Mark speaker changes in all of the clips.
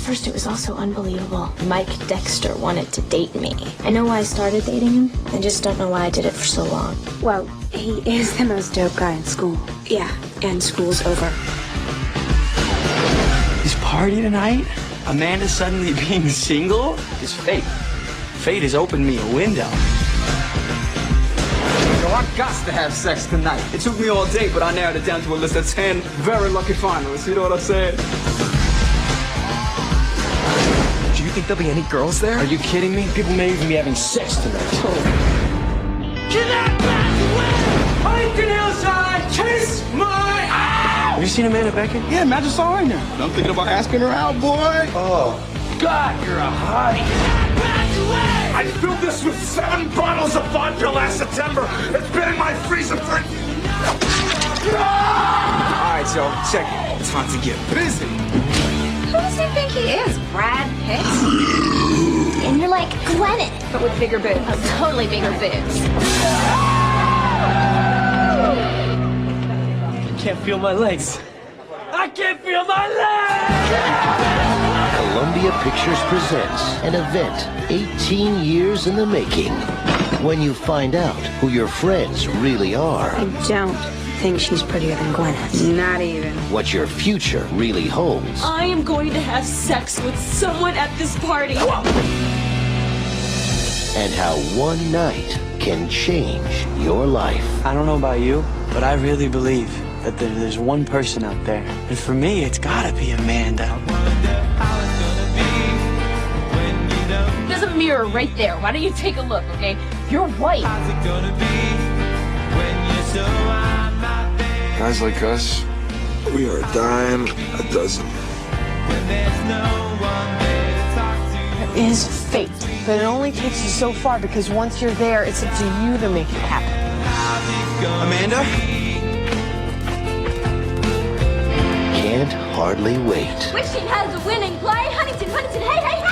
Speaker 1: first, it was also unbelievable. Mike Dexter wanted to date me. I know why I started dating him. I just don't know why I did it for so long.
Speaker 2: Well, he is the most dope guy in school.
Speaker 1: Yeah, and school's over.
Speaker 3: This party tonight? Amanda suddenly being single? Is fate. Fate has opened me a window.
Speaker 4: I got to have sex tonight. It took me all day, but I narrowed it down to a list of 10 very lucky finalists. You know what I'm saying?
Speaker 5: Do you think there'll be any girls there?
Speaker 3: Are you kidding me? People may even be having sex tonight. Get that back away! I can outside! Kiss my ass! Have you seen Amanda Beckett?
Speaker 4: Yeah, imagine saw her in there. I'm thinking about asking her out, boy.
Speaker 3: Oh, God, you're a hottie. Get that back away!
Speaker 6: I filled this with 7 bottles of vodka last September. It's been in my freezer for...
Speaker 4: Alright, so check it. Time to get busy.
Speaker 2: Who does he think he is? Brad Pitt?
Speaker 1: And you're like Gwyneth.
Speaker 2: But with bigger boobs.
Speaker 1: Oh, totally bigger boobs.
Speaker 3: I can't feel my legs. I can't feel my legs!
Speaker 7: Columbia Pictures presents an event 18 years in the making. When you find out who your friends really are.
Speaker 2: I don't think she's prettier than Gwyneth. Not even.
Speaker 7: What your future really holds.
Speaker 8: I am going to have sex with someone at this party.
Speaker 7: And how one night can change your life.
Speaker 3: I don't know about you, but I really believe that there's one person out there. And for me, it's gotta be Amanda.
Speaker 8: There's a mirror right there. Why don't you take a look, okay? You're white.
Speaker 6: Guys like us, we are a dime a dozen.
Speaker 8: There is fate, but it only takes you so far because once you're there, it's up to you to make it happen.
Speaker 3: Amanda?
Speaker 7: Can't hardly wait.
Speaker 1: Wishing has a winning play. Huntington, hey, hey, hey!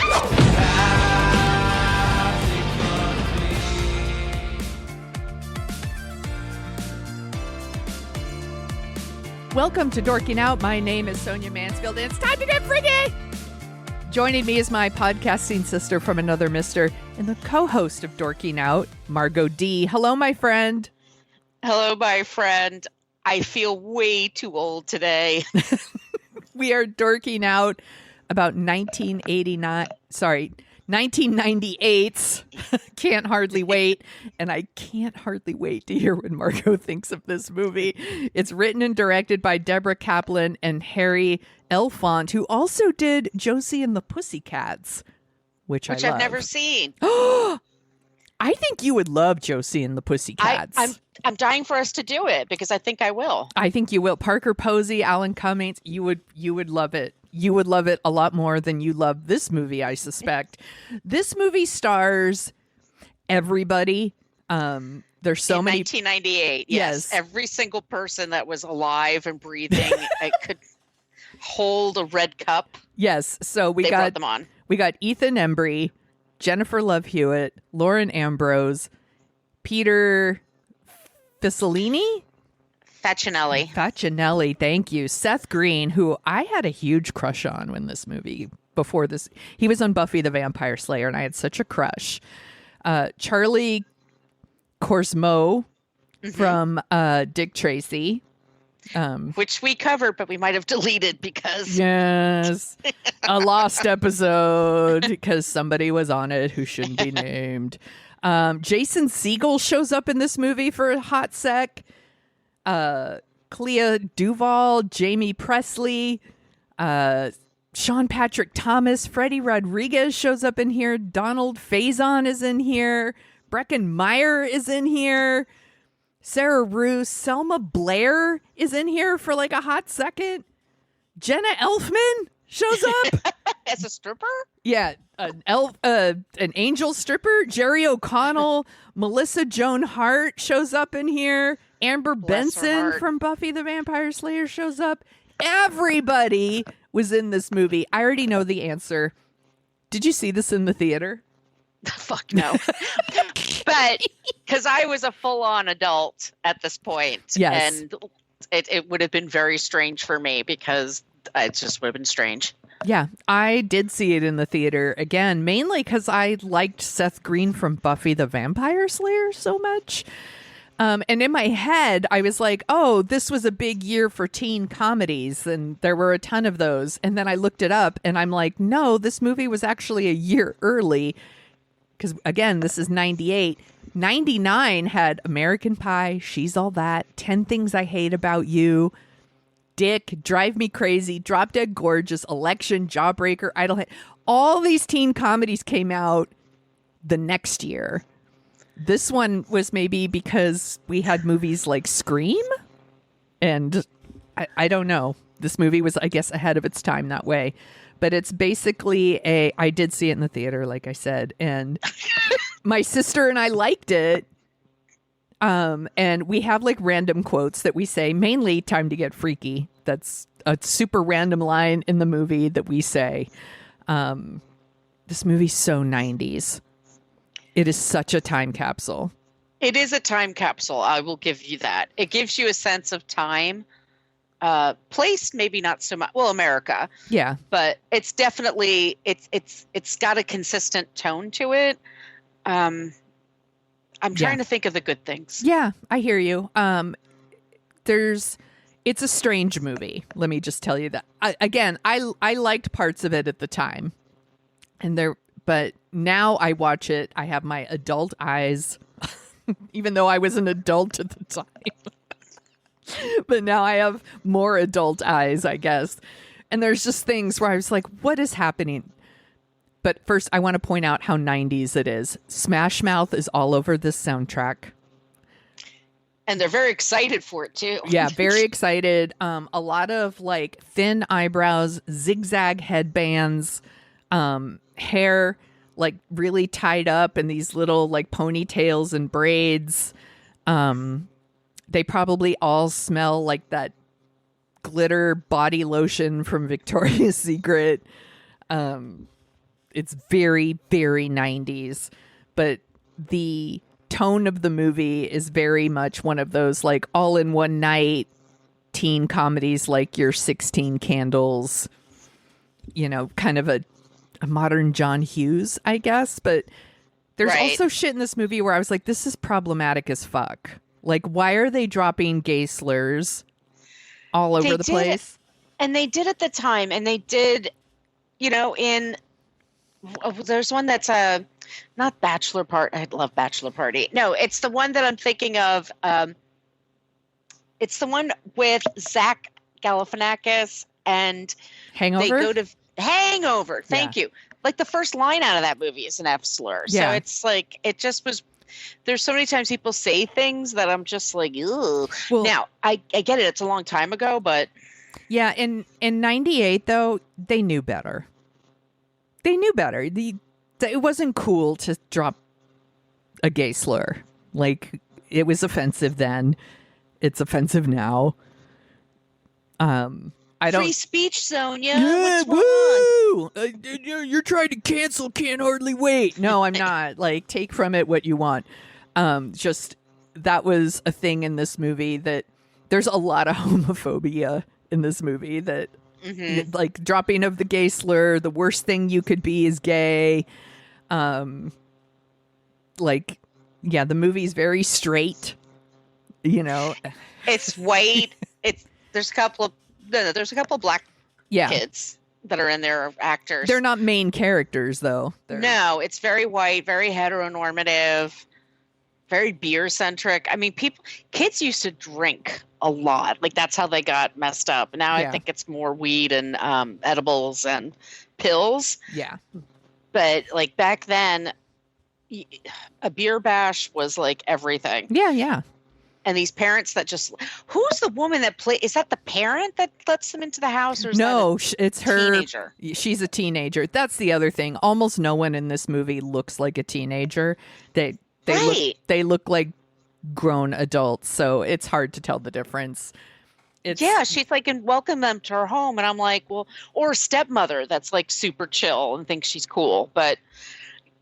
Speaker 9: Welcome to Dorking Out. My name is Sonia Mansfield, and it's time to get freaky! Joining me is my podcasting sister from another mister and the co-host of Dorking Out, Margot D. Hello, my friend.
Speaker 10: Hello, my friend. I feel way too old today.
Speaker 9: We are dorking out about 1998's Can't Hardly Wait. And I can't hardly wait to hear what Margot thinks of this movie. It's written and directed by Deborah Kaplan and Harry Elfont, who also did Josie and the Pussycats, which I love.
Speaker 10: I've never seen.
Speaker 9: I think you would love Josie and the Pussycats.
Speaker 10: I'm dying for us to do it because I think I will.
Speaker 9: I think you will. Parker Posey, Alan Cummings, you would love it. You would love it a lot more than you love this movie, I suspect. This movie stars everybody. There's so many.
Speaker 10: 1998. Yes. Every single person that was alive and breathing could hold a red cup.
Speaker 9: Yes. So
Speaker 10: they brought them on.
Speaker 9: We got Ethan Embry, Jennifer Love Hewitt, Lauren Ambrose, Peter Facinelli, thank you. Seth Green, who I had a huge crush on when this movie, before this, he was on Buffy the Vampire Slayer, and I had such a crush. Charlie Korsmo from Dick Tracy.
Speaker 10: Which we covered, but we might have deleted because...
Speaker 9: Yes, a lost episode because somebody was on it who shouldn't be named. Jason Segel shows up in this movie for a hot sec. Clea Duvall, Jamie Presley, Sean Patrick Thomas, Freddie Rodriguez shows up in here. Donald Faison is in here. Breckin Meyer is in here. Sarah Rue, Selma Blair is in here for like a hot second. Jenna Elfman shows up
Speaker 10: as a stripper.
Speaker 9: Yeah, an angel stripper. Jerry O'Connell, Melissa Joan Hart shows up in here. Amber Benson from Buffy the Vampire Slayer shows up. Everybody was in this movie. I already know the answer. Did you see this in the theater?
Speaker 10: Fuck no. But because I was a full-on adult at this point.
Speaker 9: Yes.
Speaker 10: And it would have been very strange for me because it just would have been strange.
Speaker 9: Yeah, I did see it in the theater again, mainly because I liked Seth Green from Buffy the Vampire Slayer so much. And in my head, I was like, oh, this was a big year for teen comedies, and there were a ton of those. And then I looked it up, and I'm like, no, this movie was actually a year early, because, again, this is 98. 99 had American Pie, She's All That, 10 Things I Hate About You, Dick, Drive Me Crazy, Drop Dead Gorgeous, Election, Jawbreaker, Idlehead. All these teen comedies came out the next year. This one was maybe because we had movies like Scream, and I don't know. This movie was, I guess, ahead of its time that way. But it's basically I did see it in the theater, like I said, and my sister and I liked it. And we have like random quotes that we say, mainly "Time to Get Freaky." That's a super random line in the movie that we say. This movie's so 90s. It is such a time capsule.
Speaker 10: It is a time capsule. I will give you that. It gives you a sense of time. Place, maybe not so much. Well, America.
Speaker 9: Yeah.
Speaker 10: But it's definitely, it's got a consistent tone to it. I'm trying to think of the good things.
Speaker 9: Yeah, I hear you. It's a strange movie. Let me just tell you that. I liked parts of it at the time, but now I watch it. I have my adult eyes, even though I was an adult at the time. But now I have more adult eyes, I guess. And there's just things where I was like, what is happening? But first, I want to point out how 90s it is. Smash Mouth is all over this soundtrack.
Speaker 10: And they're very excited for it, too.
Speaker 9: Yeah, very excited. A lot of, like, thin eyebrows, zigzag headbands, hair, like, really tied up in these little, like, ponytails and braids. They probably all smell like that glitter body lotion from Victoria's Secret. It's very, very 90s. But the tone of the movie is very much one of those like all in one night teen comedies, like your 16 Candles, you know, kind of a modern John Hughes, I guess. But there's also shit in this movie where I was like, this is problematic as fuck. Like, why are they dropping gay slurs all over the place?
Speaker 10: And they did at the time, and they did, you know, there's one that's not Bachelor Party. I love Bachelor Party. No, it's the one that I'm thinking of. It's the one with Zach Galifianakis and
Speaker 9: Hangover.
Speaker 10: They go to Hangover. Thank you. Like the first line out of that movie is an F slur. Yeah. So it's like, it just was. There's so many times people say things that I'm just like, ugh. Well, now, I get it. It's a long time ago, but.
Speaker 9: Yeah, in 98, though, they knew better. They knew better. It wasn't cool to drop a gay slur. Like, it was offensive then. It's offensive now.
Speaker 10: Free speech zone,
Speaker 9: yeah. Woo! You're trying to cancel, can't hardly wait. No, I'm not. Like, take from it what you want. Just that was a thing in this movie that there's a lot of homophobia in this movie that like dropping of the gay slur, the worst thing you could be is gay. Like, yeah, the movie's very straight, you know.
Speaker 10: It's white. There's a couple of black kids that are in there, actors.
Speaker 9: They're not main characters, though.
Speaker 10: No, it's very white, very heteronormative, very beer centric. I mean, kids used to drink a lot. Like, that's how they got messed up. Now I think it's more weed and edibles and pills.
Speaker 9: Yeah.
Speaker 10: But like back then, a beer bash was like everything.
Speaker 9: Yeah, yeah.
Speaker 10: And these parents that just, who's the woman that is that the parent that lets them into the house? Or is
Speaker 9: no, it's her.
Speaker 10: Teenager?
Speaker 9: She's a teenager. That's the other thing. Almost no one in this movie looks like a teenager. They look like grown adults. So it's hard to tell the difference.
Speaker 10: She's like, and welcome them to her home. And I'm like, well, or a stepmother that's like super chill and thinks she's cool. But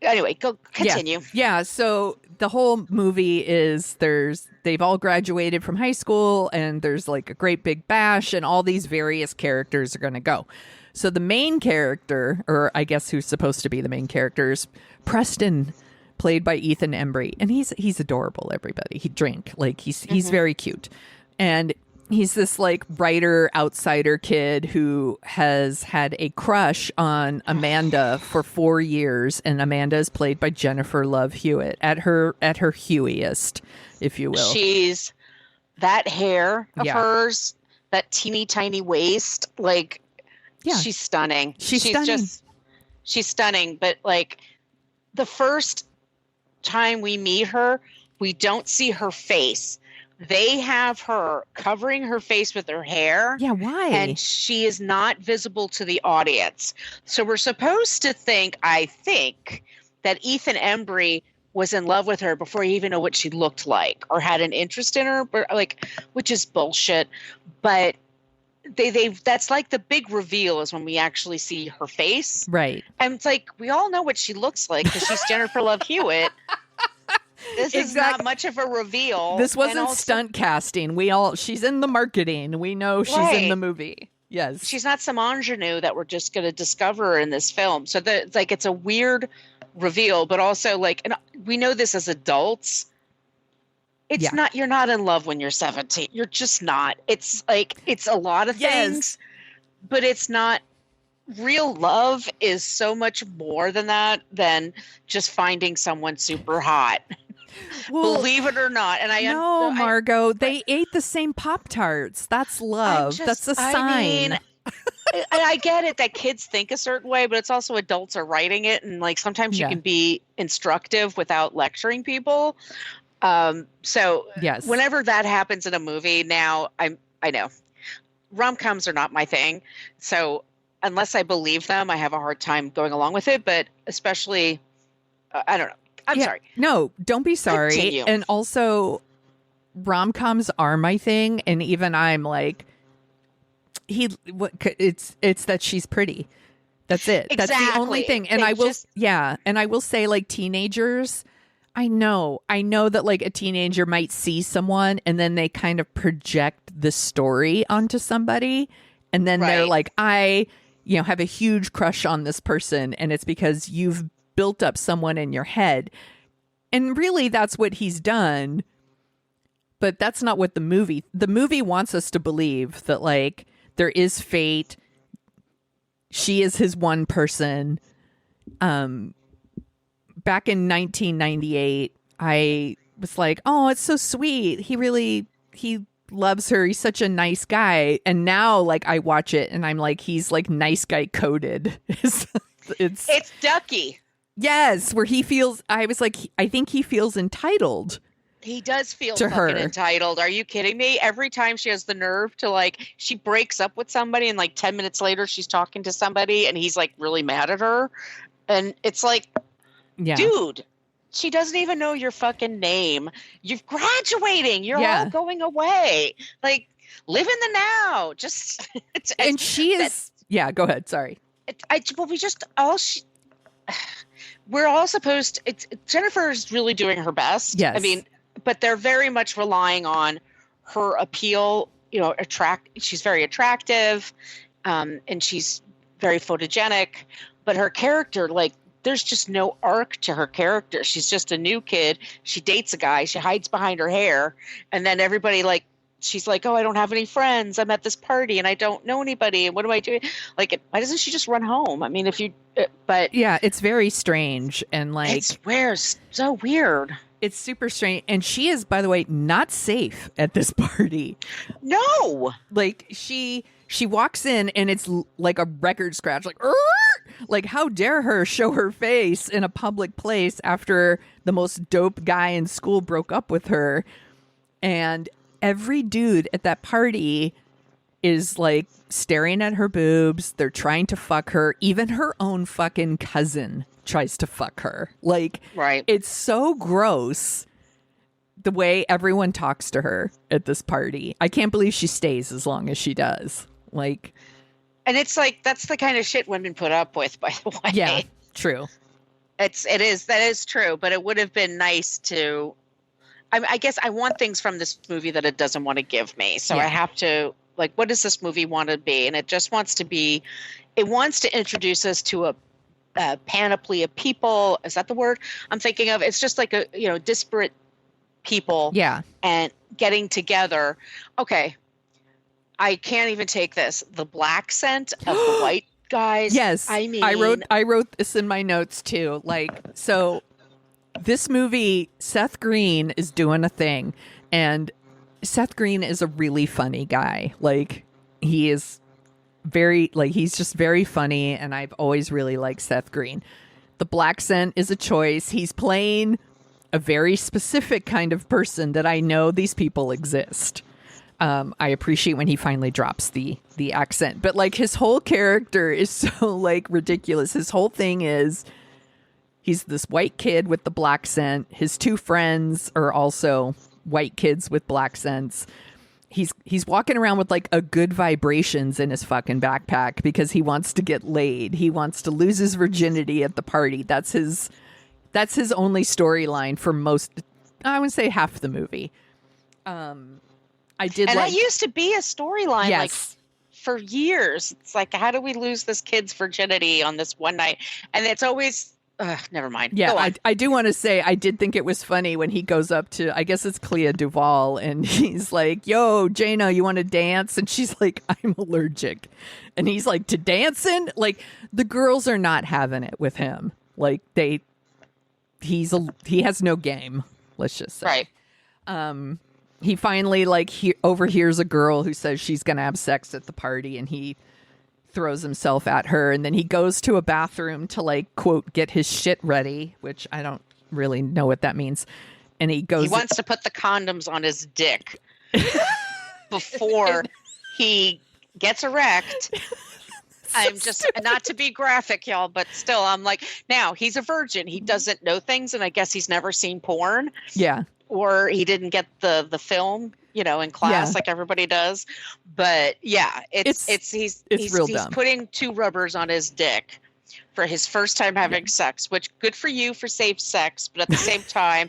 Speaker 10: anyway, go continue.
Speaker 9: Yeah. So the whole movie is they've all graduated from high school and there's like a great big bash and all these various characters are going to go. So the main character, or I guess who's supposed to be the main character, is Preston, played by Ethan Embry, and he's adorable. Everybody, he drink like he's very cute, and he's this like writer outsider kid who has had a crush on Amanda for 4 years, and Amanda is played by Jennifer Love Hewitt at her Hewiest, if you will.
Speaker 10: She's that hair of hers, that teeny tiny waist, like she's stunning. She's stunning. She's stunning. But like the first time we meet her, we don't see her face. They have her covering her face with her hair.
Speaker 9: Yeah, why?
Speaker 10: And she is not visible to the audience. So we're supposed to think, I think, that Ethan Embry was in love with her before he even knew what she looked like or had an interest in her, but like, which is bullshit. But they that's like the big reveal is when we actually see her face.
Speaker 9: Right.
Speaker 10: And it's like, we all know what she looks like because she's Jennifer Love Hewitt. This is not much of a reveal.
Speaker 9: This wasn't stunt casting. She's in the marketing. We know she's in the movie. Yes.
Speaker 10: She's not some ingenue that we're just going to discover in this film. So it's a weird reveal, but also like, and we know this as adults. It's not, you're not in love when you're 17. You're just not. It's like, it's a lot of things, but it's not. Real love is so much more than that, than just finding someone super hot. Well, believe it or not. And
Speaker 9: no, Margot, they ate the same Pop-Tarts. That's love. That's a sign. I mean,
Speaker 10: I get it that kids think a certain way, but it's also adults are writing it, and like sometimes you can be instructive without lecturing people. So whenever that happens in a movie, now I know rom-coms are not my thing. So unless I believe them, I have a hard time going along with it. But especially, I don't know. I'm sorry.
Speaker 9: No, don't be sorry.
Speaker 10: Continue.
Speaker 9: And also, rom-coms are my thing. And even I'm like, it's that she's pretty. That's it.
Speaker 10: Exactly.
Speaker 9: That's the only thing. And I will say, like, teenagers, I know that like a teenager might see someone and then they kind of project the story onto somebody. And then they're like, I have a huge crush on this person, and it's because you've built up someone in your head. And really, that's what he's done. But that's not what the movie wants us to believe, that like there is fate. She is his one person. Back in 1998, I was like, oh, it's so sweet. He loves her. He's such a nice guy. And now like I watch it and I'm like, he's like nice guy coded. it's
Speaker 10: Ducky.
Speaker 9: Yes, where he feels, I was like, I think he feels entitled.
Speaker 10: He does feel
Speaker 9: to
Speaker 10: fucking
Speaker 9: her.
Speaker 10: entitled. Are you kidding me? Every time she has the nerve to like, she breaks up with somebody and like 10 minutes later she's talking to somebody and he's like really mad at her. And it's like, dude, she doesn't even know your fucking name. You're graduating. You're all going away. Like, live in the now. Just
Speaker 9: and she is. Go ahead. Sorry.
Speaker 10: We're all supposed to. Jennifer's really doing her best.
Speaker 9: Yes.
Speaker 10: I mean, but they're very much relying on her appeal. She's very attractive, and she's very photogenic. But her character, like, there's just no arc to her character. She's just a new kid. She dates a guy. She hides behind her hair. And then everybody, like, she's like, oh, I don't have any friends. I'm at this party and I don't know anybody. And what do I do? Like, why doesn't she just run home? I mean, but.
Speaker 9: Yeah, it's very strange. And like.
Speaker 10: It's so weird.
Speaker 9: It's super strange. And she is, by the way, not safe at this party.
Speaker 10: No.
Speaker 9: Like, she walks in and it's like a record scratch. Like, Arr! Like, how dare her show her face in a public place after the most dope guy in school broke up with her. And every dude at that party is like staring at her boobs. They're trying to fuck her. Even her own fucking cousin tries to fuck her. Like, it's so gross the way everyone talks to her at this party. I can't believe she stays as long as she does. Like,
Speaker 10: and it's like, that's the kind of shit women put up with, by the way.
Speaker 9: Yeah, true.
Speaker 10: That is true. But it would have been nice to, I guess I want things from this movie that it doesn't want to give me. So I have to Like, what does this movie want to be? And it just wants to be, it wants to introduce us to a panoply of people. Is that the word I'm thinking of? It's just like disparate people.
Speaker 9: Yeah.
Speaker 10: And getting together. Okay. I can't even take this. The black scent of the white guys.
Speaker 9: Yes.
Speaker 10: I mean,
Speaker 9: I wrote this in my notes too. Like, so this movie, Seth Green is doing a thing, and Seth Green is a really funny guy. Like, he is he's just very funny, and I've always really liked Seth Green. The black scent is a choice. He's playing a very specific kind of person that I know these people exist. I appreciate when he finally drops the accent, but like his whole character is so like ridiculous. His whole thing is he's this white kid with the black scent. His two friends are also white kids with black scents. He's walking around with like a good vibrations in his fucking backpack because he wants to get laid. He wants to lose his virginity at the party. That's his only storyline for most, I would say half the movie.
Speaker 10: That used to be a storyline like for years. It's like, how do we lose this kid's virginity on this one night? And it's always, never mind.
Speaker 9: Yeah, I do want to say, I did think it was funny when he goes up to, I guess it's Clea Duvall, and he's like, yo, Jaina, you want to dance? And she's like, I'm allergic. And he's like, to dancing? Like, the girls are not having it with him. Like, he has no game, let's just say.
Speaker 10: Right.
Speaker 9: He finally overhears a girl who says she's going to have sex at the party, and he throws himself at her, and then he goes to a bathroom to like, quote, get his shit ready, which I don't really know what that means. And he
Speaker 10: wants to put the condoms on his dick before he gets erect. I'm just, not to be graphic, y'all, but still, I'm like, now he's a virgin. He doesn't know things, and I guess he's never seen porn.
Speaker 9: Yeah.
Speaker 10: Or he didn't get the film, in class like everybody does. But yeah, he's
Speaker 9: dumb.
Speaker 10: Putting two rubbers on his dick for his first time having sex, which good for you for safe sex, but at the same time,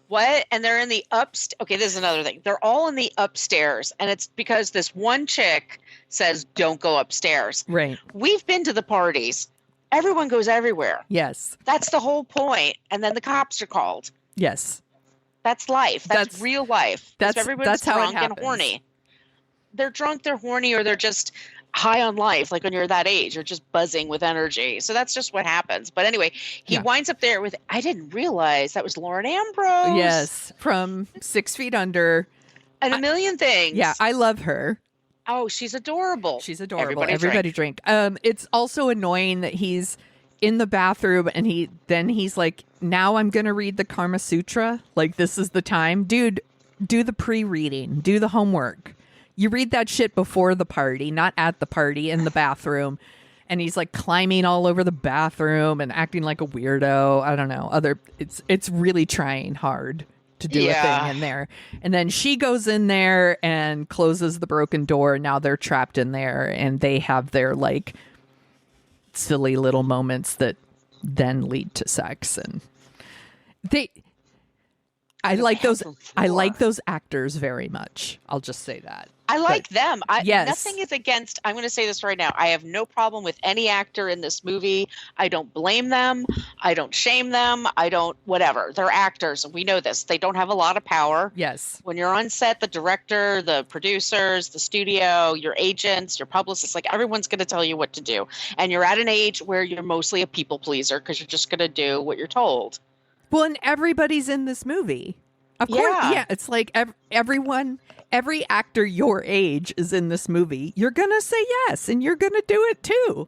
Speaker 10: what? And they're in the okay, this is another thing. They're all in the upstairs, and it's because this one chick says, don't go upstairs.
Speaker 9: Right.
Speaker 10: We've been to the parties. Everyone goes everywhere.
Speaker 9: Yes.
Speaker 10: That's the whole point. And then the cops are called.
Speaker 9: Yes.
Speaker 10: That's life. That's real life. Everyone's
Speaker 9: how
Speaker 10: drunk and horny. They're drunk, they're horny, or they're just high on life. Like when you're that age, you're just buzzing with energy. So that's just what happens. But anyway, he winds up there with, I didn't realize that was Lauren Ambrose.
Speaker 9: Yes, from 6 Feet Under.
Speaker 10: And a million things.
Speaker 9: Yeah, I love her.
Speaker 10: Oh, she's adorable.
Speaker 9: She's adorable. Everybody drink. It's also annoying that he's in the bathroom and he's like, now I'm going to read the Kama Sutra. Like, this is the time. Dude, do the pre-reading. Do the homework. You read that shit before the party, not at the party, in the bathroom. And he's like climbing all over the bathroom and acting like a weirdo. I don't know. It's really trying hard to do a thing in there. And then she goes in there and closes the broken door. Now they're trapped in there, and they have their like silly little moments that then lead to sex. And I like those actors very much. I'll just say that.
Speaker 10: I like them. Nothing is against, I'm going to say this right now. I have no problem with any actor in this movie. I don't blame them. I don't shame them. I don't, whatever. They're actors. We know this. They don't have a lot of power.
Speaker 9: Yes.
Speaker 10: When you're on set, the director, the producers, the studio, your agents, your publicists, like everyone's going to tell you what to do. And you're at an age where you're mostly a people pleaser because you're just going to do what you're told.
Speaker 9: Well, and everybody's in this movie. Of course, yeah. It's like every actor your age is in this movie. You're going to say yes, and you're going to do it too.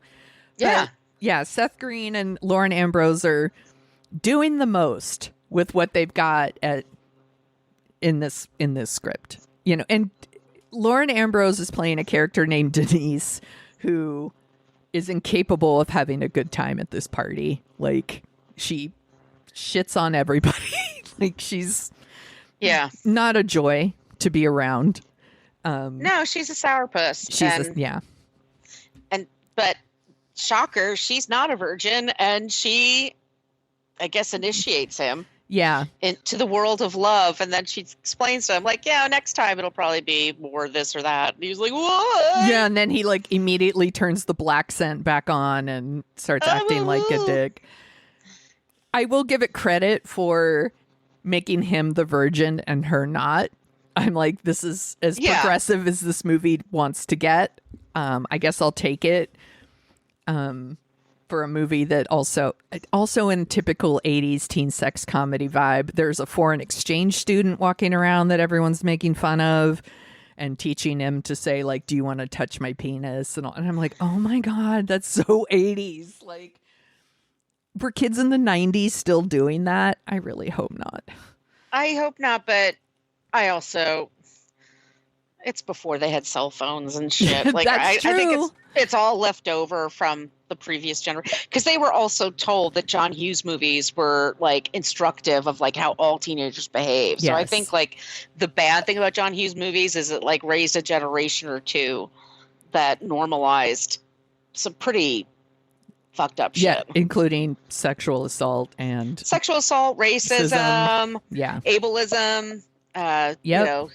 Speaker 10: Yeah.
Speaker 9: But, yeah, Seth Green and Lauren Ambrose are doing the most with what they've got in this script. And Lauren Ambrose is playing a character named Denise who is incapable of having a good time at this party. Like, she shits on everybody. Like, she's not a joy to be around.
Speaker 10: No, she's a sourpuss. But shocker, she's not a virgin, and she, I guess, initiates him.
Speaker 9: Yeah.
Speaker 10: into the world of love. And then she explains to him, like, yeah, next time it'll probably be more this or that. And he's like, what?
Speaker 9: Yeah, and then he like immediately turns the black scent back on and starts acting like a dick. I will give it credit for making him the virgin and her not. I'm like, this is as progressive as this movie wants to get. I guess I'll take it. For a movie that also in typical 80s teen sex comedy vibe, there's a foreign exchange student walking around that everyone's making fun of and teaching him to say, like, do you want to touch my penis? And I'm like, oh my God, that's so 80s. Like, were kids in the 90s still doing that? I really hope not.
Speaker 10: I hope not, but I also, it's before they had cell phones and shit. Like, I think it's all left over from the previous generation, because they were also told that John Hughes movies were like instructive of like how all teenagers behave. So I think like the bad thing about John Hughes movies is it like raised a generation or two that normalized some pretty fucked up shit.
Speaker 9: Yeah, including sexual assault,
Speaker 10: racism, ableism. You know,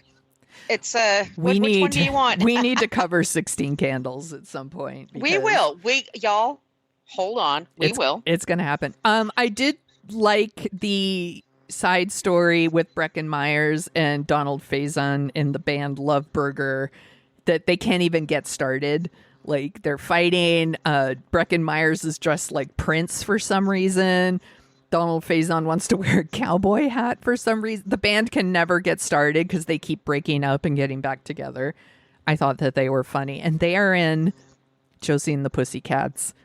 Speaker 10: it's which one do you want?
Speaker 9: We need to cover 16 Candles at some point.
Speaker 10: We will. Y'all hold on. We will.
Speaker 9: It's gonna happen. I did like the side story with Breckin Myers and Donald Faison in the band Love Burger that they can't even get started. Like, they're fighting. Breckin Myers is dressed like Prince for some reason. Donald Faison wants to wear a cowboy hat for some reason. The band can never get started because they keep breaking up and getting back together. I thought that they were funny. And they are in Josie and the Pussycats.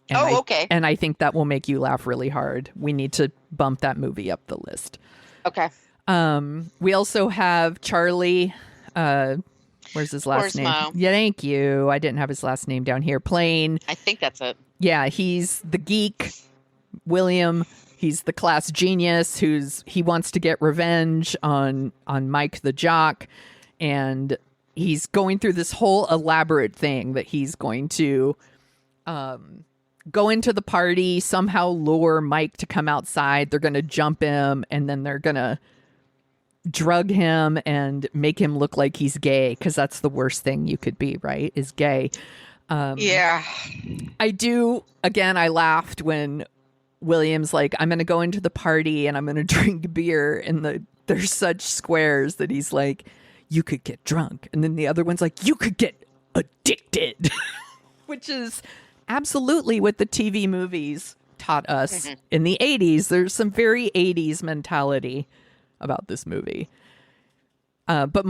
Speaker 9: And
Speaker 10: okay.
Speaker 9: And I think that will make you laugh really hard. We need to bump that movie up the list.
Speaker 10: Okay.
Speaker 9: We also have Charlie. Where's his last name? Yeah, thank you. I didn't have his last name down here. Playing.
Speaker 10: I think that's it.
Speaker 9: Yeah, he's the geek. William. He's the class genius he wants to get revenge on Mike the jock, and he's going through this whole elaborate thing that he's going to go into the party, somehow lure Mike to come outside. They're going to jump him, and then they're going to drug him and make him look like he's gay, because that's the worst thing you could be, right? Is gay.
Speaker 10: Yeah.
Speaker 9: I laughed when William's like, I'm going to go into the party and I'm going to drink beer. And there's such squares that he's like, you could get drunk. And then the other one's like, you could get addicted, which is absolutely what the TV movies taught us in the 80s. There's some very 80s mentality about this movie. But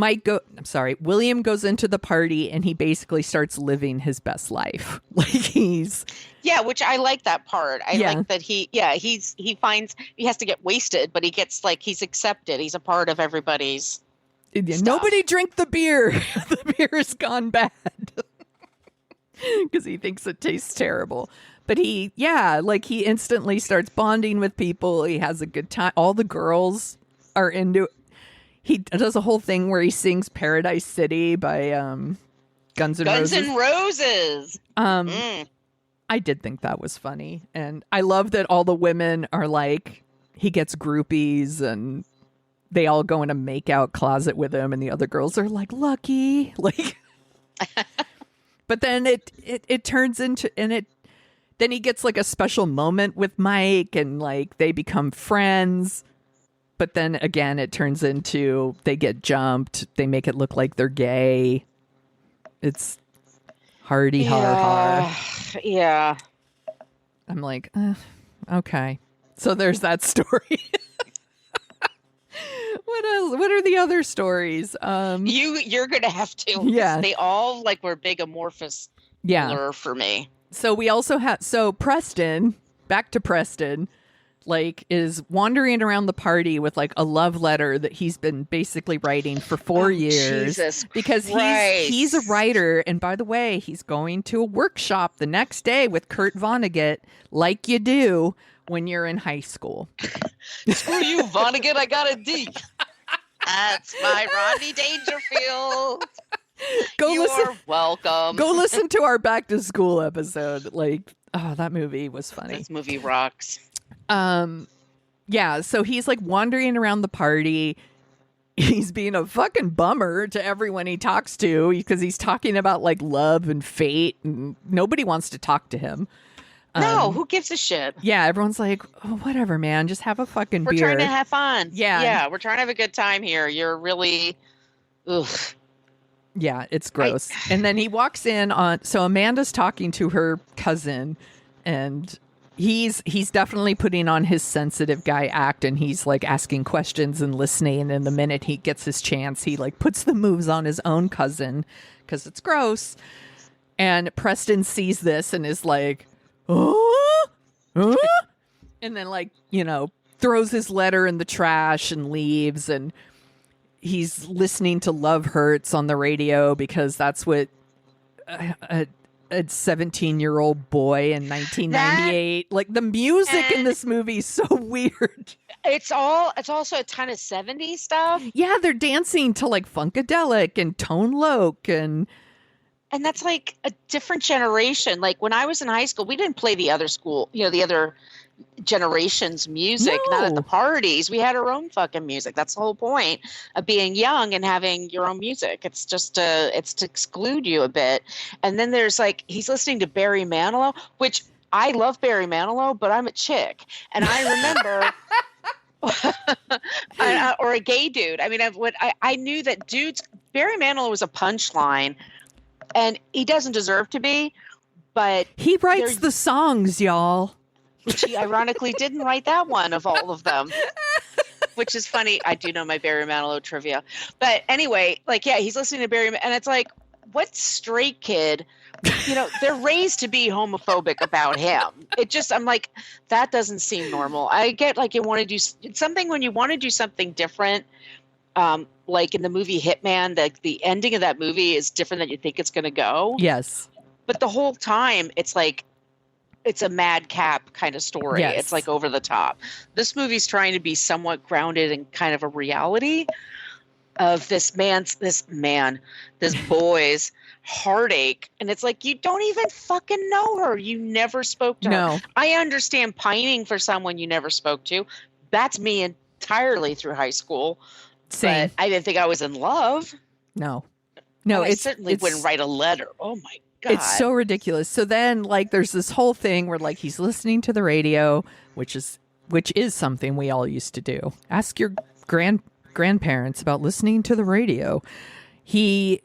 Speaker 9: William goes into the party and he basically starts living his best life. Like
Speaker 10: which I like that part. I like that he finds he has to get wasted, but he gets like, he's accepted. He's a part of everybody's stuff.
Speaker 9: Nobody drink the beer. The beer's gone bad because he thinks it tastes terrible. But he instantly starts bonding with people. He has a good time. All the girls are into it. He does a whole thing where he sings Paradise City by Guns N' Roses.
Speaker 10: Guns N' Roses.
Speaker 9: I did think that was funny. And I love that all the women are like, he gets groupies and they all go in a makeout closet with him. And the other girls are like, lucky. Like, but then it turns into, then he gets like a special moment with Mike and like they become friends. But then again, it turns into they get jumped. They make it look like they're gay. It's hardy, hard.
Speaker 10: Yeah.
Speaker 9: I'm like, okay. So there's that story. What else? What are the other stories?
Speaker 10: You're gonna have to.
Speaker 9: Yeah.
Speaker 10: They all like were big amorphous blur for me.
Speaker 9: So we also have Preston. Back to Preston. Like, is wandering around the party with like a love letter that he's been basically writing for 4 years.
Speaker 10: Jesus
Speaker 9: because
Speaker 10: Christ.
Speaker 9: he's a writer, and by the way, he's going to a workshop the next day with Kurt Vonnegut, like you do when you're in high school.
Speaker 10: Screw you, Vonnegut! I got a D. That's my Rodney Dangerfield. You're welcome.
Speaker 9: Go listen to our back to school episode. Like, oh, that movie was funny.
Speaker 10: This movie rocks.
Speaker 9: Yeah, so he's like wandering around the party. He's being a fucking bummer to everyone he talks to because he's talking about like love and fate, and nobody wants to talk to him.
Speaker 10: No, who gives a shit?
Speaker 9: Yeah, everyone's like, oh, whatever, man, just have a fucking
Speaker 10: We're
Speaker 9: beer.
Speaker 10: trying to have fun.
Speaker 9: Yeah.
Speaker 10: Yeah, we're trying to have a good time here. You're really, ugh.
Speaker 9: Yeah, it's gross. And then he walks in on, so Amanda's talking to her cousin, and he's definitely putting on his sensitive guy act, and he's like asking questions and listening. And the minute he gets his chance, he like puts the moves on his own cousin because it's gross. And Preston sees this and is like, oh, and then like, you know, throws his letter in the trash and leaves. And he's listening to Love Hurts on the radio because that's what a 17-year-old boy in 1998, like the music in this movie is so weird.
Speaker 10: It's also a ton of 70s stuff.
Speaker 9: Yeah, they're dancing to like Funkadelic and Tone Loc, and
Speaker 10: that's like a different generation. Like when I was in high school, we didn't play the other generation's music, not at the parties. We had our own fucking music. That's the whole point of being young and having your own music. It's just it's to exclude you a bit. And then there's like, he's listening to Barry Manilow, which I love Barry Manilow, but I'm a chick. And I remember, or a gay dude. I mean, I knew that Barry Manilow was a punchline, and he doesn't deserve to be, but
Speaker 9: he writes the songs, y'all.
Speaker 10: Which he ironically didn't write that one of all of them, which is funny. I do know my Barry Manilow trivia. But anyway, like, yeah, he's listening to Barry, and it's like, what straight kid, you know, they're raised to be homophobic about him. I'm like, that doesn't seem normal. I get like you want to do something when you want to do something different. Like in the movie Hitman, the ending of that movie is different than you think it's going to go.
Speaker 9: Yes.
Speaker 10: But the whole time it's like, it's a madcap kind of story.
Speaker 9: Yes.
Speaker 10: It's like over the top. This movie's trying to be somewhat grounded in kind of a reality of this boy's heartache. And it's like, you don't even fucking know her. You never spoke to her. I understand pining for someone you never spoke to. That's me entirely through high school.
Speaker 9: Same.
Speaker 10: But I didn't think I was in love.
Speaker 9: No,
Speaker 10: I certainly wouldn't write a letter. Oh my God.
Speaker 9: It's so ridiculous. So then like there's this whole thing where like he's listening to the radio, which is something we all used to do. Ask your grandparents about listening to the radio. He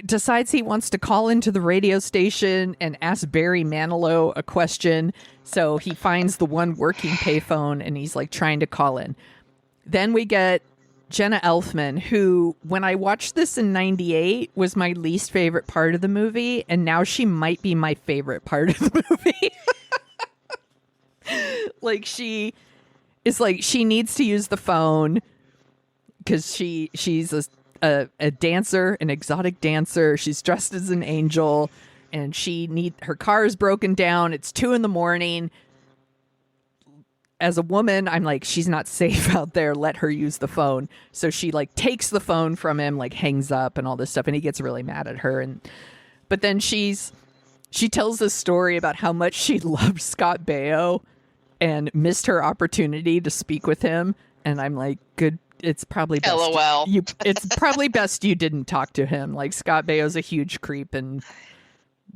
Speaker 9: decides he wants to call into the radio station and ask Barry Manilow a question. So he finds the one working payphone and he's like trying to call in. Then we get Jenna Elfman, who, when I watched this in 98, was my least favorite part of the movie, and now she might be my favorite part of the movie. Like, she is like, she needs to use the phone because she's a dancer, an exotic dancer. She's dressed as an angel, and her car is broken down. It's 2 a.m. As a woman, I'm like, she's not safe out there. Let her use the phone. So she like takes the phone from him, like hangs up and all this stuff. And he gets really mad at her. But then she tells this story about how much she loved Scott Baio and missed her opportunity to speak with him. And I'm like, good. It's probably best.
Speaker 10: LOL.
Speaker 9: It's probably best you didn't talk to him. Like Scott Baio's a huge creep and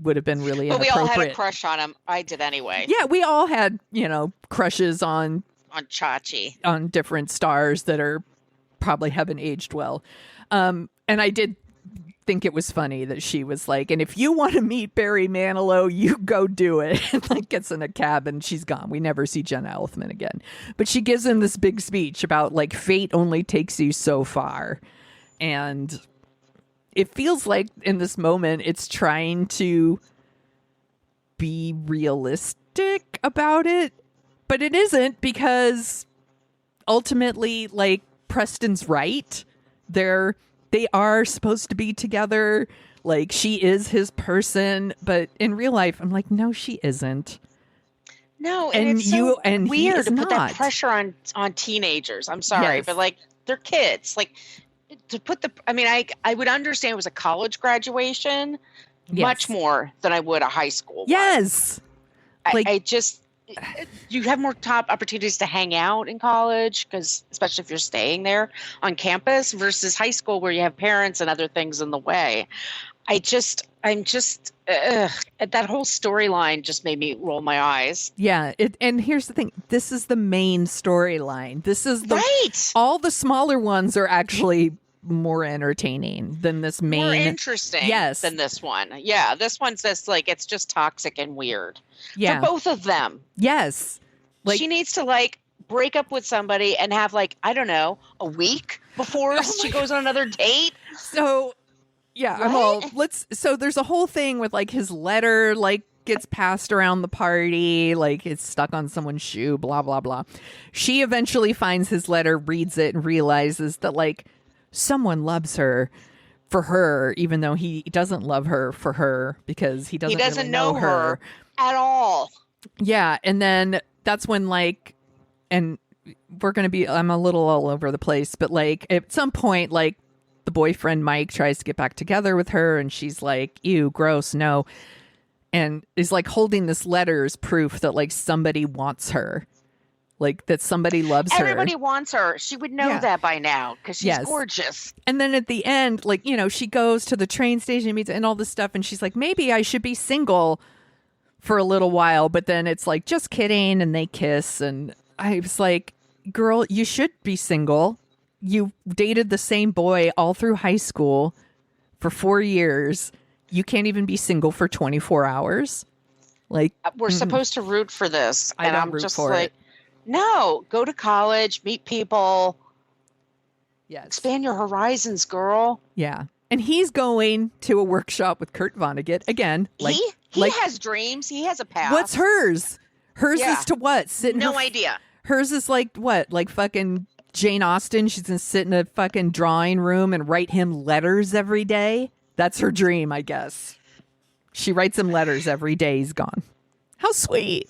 Speaker 9: would have been really
Speaker 10: inappropriate. But we all had a crush on him. I did anyway.
Speaker 9: Yeah, we all had, crushes on
Speaker 10: Chachi,
Speaker 9: on different stars that probably haven't aged well. And I did think it was funny that she was like, and if you want to meet Barry Manilow, you go do it. And like gets in a cab and she's gone. We never see Jenna Elfman again. But she gives him this big speech about like fate only takes you so far. And it feels like in this moment, it's trying to be realistic about it, but it isn't because ultimately, like, Preston's right. They are supposed to be together. Like, she is his person, but in real life, I'm like, no, she isn't.
Speaker 10: No, and it's weird to put that pressure on teenagers. I'm sorry, but like, they're kids. Like, to put I would understand it was a college graduation much more than I would a high school one.
Speaker 9: Yes.
Speaker 10: I just, you have more top opportunities to hang out in college, because especially if you're staying there on campus versus high school where you have parents and other things in the way. I'm just that whole storyline just made me roll my eyes.
Speaker 9: Yeah, and here's the thing: this is the main storyline. This is the
Speaker 10: right.
Speaker 9: All the smaller ones are actually more entertaining than this main.
Speaker 10: More interesting,
Speaker 9: yes,
Speaker 10: than this one. Yeah, this one's just like it's just toxic and weird.
Speaker 9: Yeah,
Speaker 10: for both of them.
Speaker 9: Yes,
Speaker 10: like she needs to like break up with somebody and have like I don't know a week before she goes on another date.
Speaker 9: So. Yeah, I'm all so there's a whole thing with like his letter like gets passed around the party, like it's stuck on someone's shoe, blah blah blah. She eventually finds his letter, reads it, and realizes that like someone loves her for her, even though he doesn't love her for her because he doesn't really know her
Speaker 10: at all.
Speaker 9: Yeah, and then that's when like, and I'm a little all over the place, but like at some point like the boyfriend Mike tries to get back together with her and she's like, ew, gross, no. And is like holding this letter as proof that like somebody wants her. Like that somebody loves her.
Speaker 10: Everybody wants her. She would know that by now because she's gorgeous.
Speaker 9: And then at the end, like, you know, she goes to the train station and all this stuff. And she's like, maybe I should be single for a little while. But then it's like, just kidding. And they kiss. And I was like, girl, you should be single. You dated the same boy all through high school for 4 years. You can't even be single for 24 hours. Like
Speaker 10: we're supposed to root for this.
Speaker 9: I
Speaker 10: and
Speaker 9: don't
Speaker 10: I'm
Speaker 9: root
Speaker 10: just
Speaker 9: for
Speaker 10: like,
Speaker 9: it.
Speaker 10: No, go to college, meet people.
Speaker 9: Yes.
Speaker 10: Expand your horizons, girl.
Speaker 9: Yeah. And he's going to a workshop with Kurt Vonnegut again. Like,
Speaker 10: he has dreams. He has a path.
Speaker 9: What's hers? Hers is to what? Sit in
Speaker 10: no idea.
Speaker 9: Hers is like what? Like fucking Jane Austen. She's gonna sit in a fucking drawing room and write him letters every day. That's her dream, I guess. She writes him letters every day he's gone. How sweet.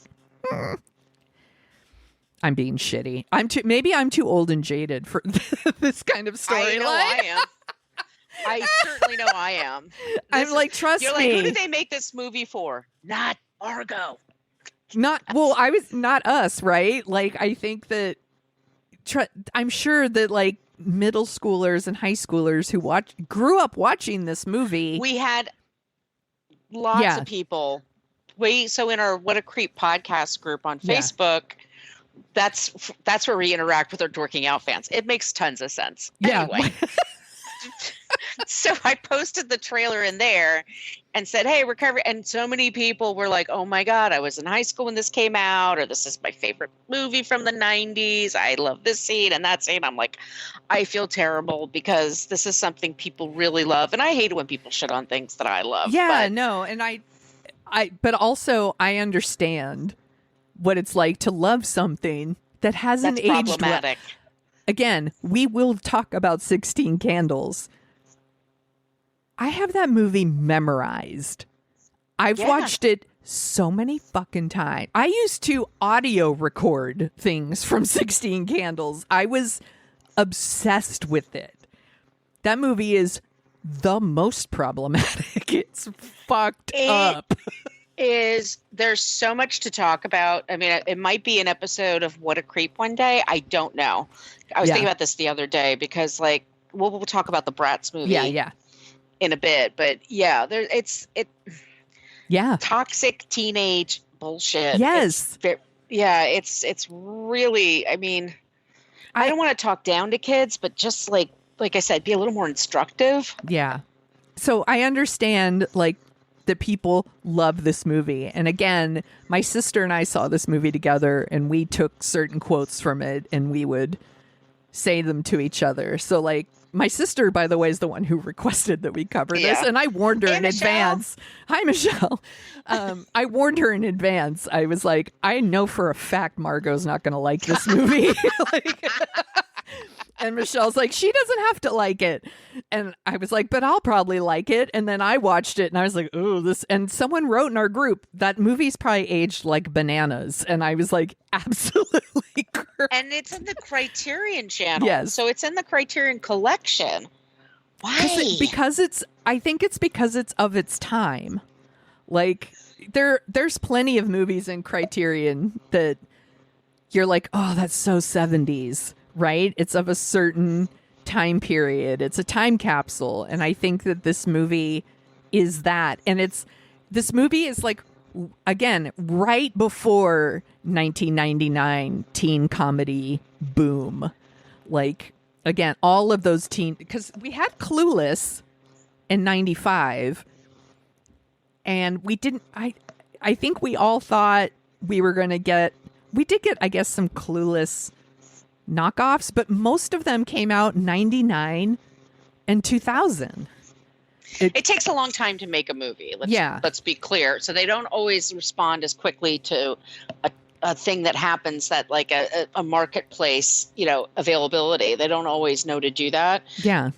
Speaker 9: I'm being shitty. Maybe I'm too old and jaded for this kind of storyline.
Speaker 10: I know I am. I certainly know I am.
Speaker 9: I'm like, trust
Speaker 10: you're
Speaker 9: me.
Speaker 10: Like, who did they make this movie for? Not Margot.
Speaker 9: Not us, right? Like, I think that I'm sure that like middle schoolers and high schoolers who grew up watching this movie.
Speaker 10: We had lots of people. So in our What a Creep podcast group on Facebook, that's where we interact with our Dorking Out fans. It makes tons of sense.
Speaker 9: Yeah.
Speaker 10: Anyway. So I posted the trailer in there and said, hey, we're covering. And so many people were like, oh my God, I was in high school when this came out, or this is my favorite movie from the 90s. I love this scene and that scene. I'm like, I feel terrible because this is something people really love. And I hate it when people shit on things that I love.
Speaker 9: Yeah, no. And but also I understand what it's like to love something that hasn't aged well. Again, we will talk about 16 Candles. I have that movie memorized. I've watched it so many fucking times. I used to audio record things from 16 Candles. I was obsessed with it. That movie is the most problematic. It's fucked up.
Speaker 10: There's so much to talk about. I mean, it might be an episode of What a Creep one day. I don't know. I was thinking about this the other day because like we'll talk about the Bratz movie.
Speaker 9: Yeah. In
Speaker 10: a bit, but it's toxic teenage bullshit.
Speaker 9: Yes.
Speaker 10: It's really, I mean, I don't want to talk down to kids, but just like I said, be a little more instructive.
Speaker 9: Yeah. So I understand like that people love this movie. And again, my sister and I saw this movie together and we took certain quotes from it and we would say them to each other. So like, my sister, by the way, is the one who requested that we cover this, and I warned her in advance. Hi, Michelle. I warned her in advance. I was like, I know for a fact Margot's not going to like this movie. And Michelle's like, she doesn't have to like it. And I was like, but I'll probably like it. And then I watched it and I was like, oh, this. And someone wrote in our group, that movie's probably aged like bananas. And I was like, absolutely correct.
Speaker 10: And it's in the Criterion channel.
Speaker 9: Yes.
Speaker 10: So it's in the Criterion collection. Why?
Speaker 9: I think it's because it's of its time. Like there's plenty of movies in Criterion that you're like, oh, that's so 70s, right? It's of a certain time period. It's a time capsule. And I think that this movie is that. And this movie is like, again, right before 1999 teen comedy boom. Like, again, all of those because we had Clueless in 95, and we didn't, I think we all thought we were going to we did get, I guess, some Clueless knockoffs, but most of them came out in 99 and 2000.
Speaker 10: It takes a long time to make a movie. Let's be clear. So they don't always respond as quickly to a thing that happens that like a marketplace, availability. They don't always know to do that.
Speaker 9: Yeah.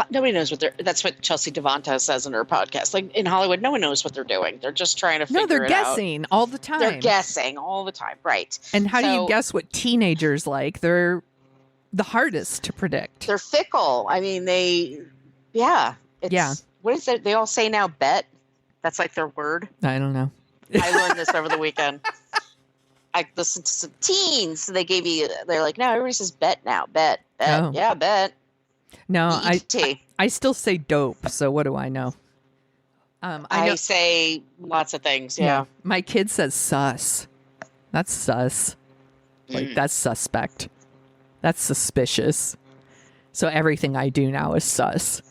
Speaker 10: Nobody knows that's what Chelsea Devonta says in her podcast. Like in Hollywood, no one knows what they're doing. They're just trying to figure it out.
Speaker 9: No, they're guessing all the time.
Speaker 10: They're guessing all the time. Right.
Speaker 9: And how do you guess what teenagers like? They're the hardest to predict.
Speaker 10: They're fickle. I mean, What is it? They all say now, bet. That's like their word.
Speaker 9: I don't know.
Speaker 10: I learned this over the weekend. I listened to some teens. So they're like, no, everybody says bet now. Bet.
Speaker 9: Oh.
Speaker 10: Yeah, bet.
Speaker 9: No, I still say dope. So what do I know?
Speaker 10: I say lots of things. Yeah.
Speaker 9: My kid says sus. That's sus. Like that's suspect. That's suspicious. So everything I do now is sus.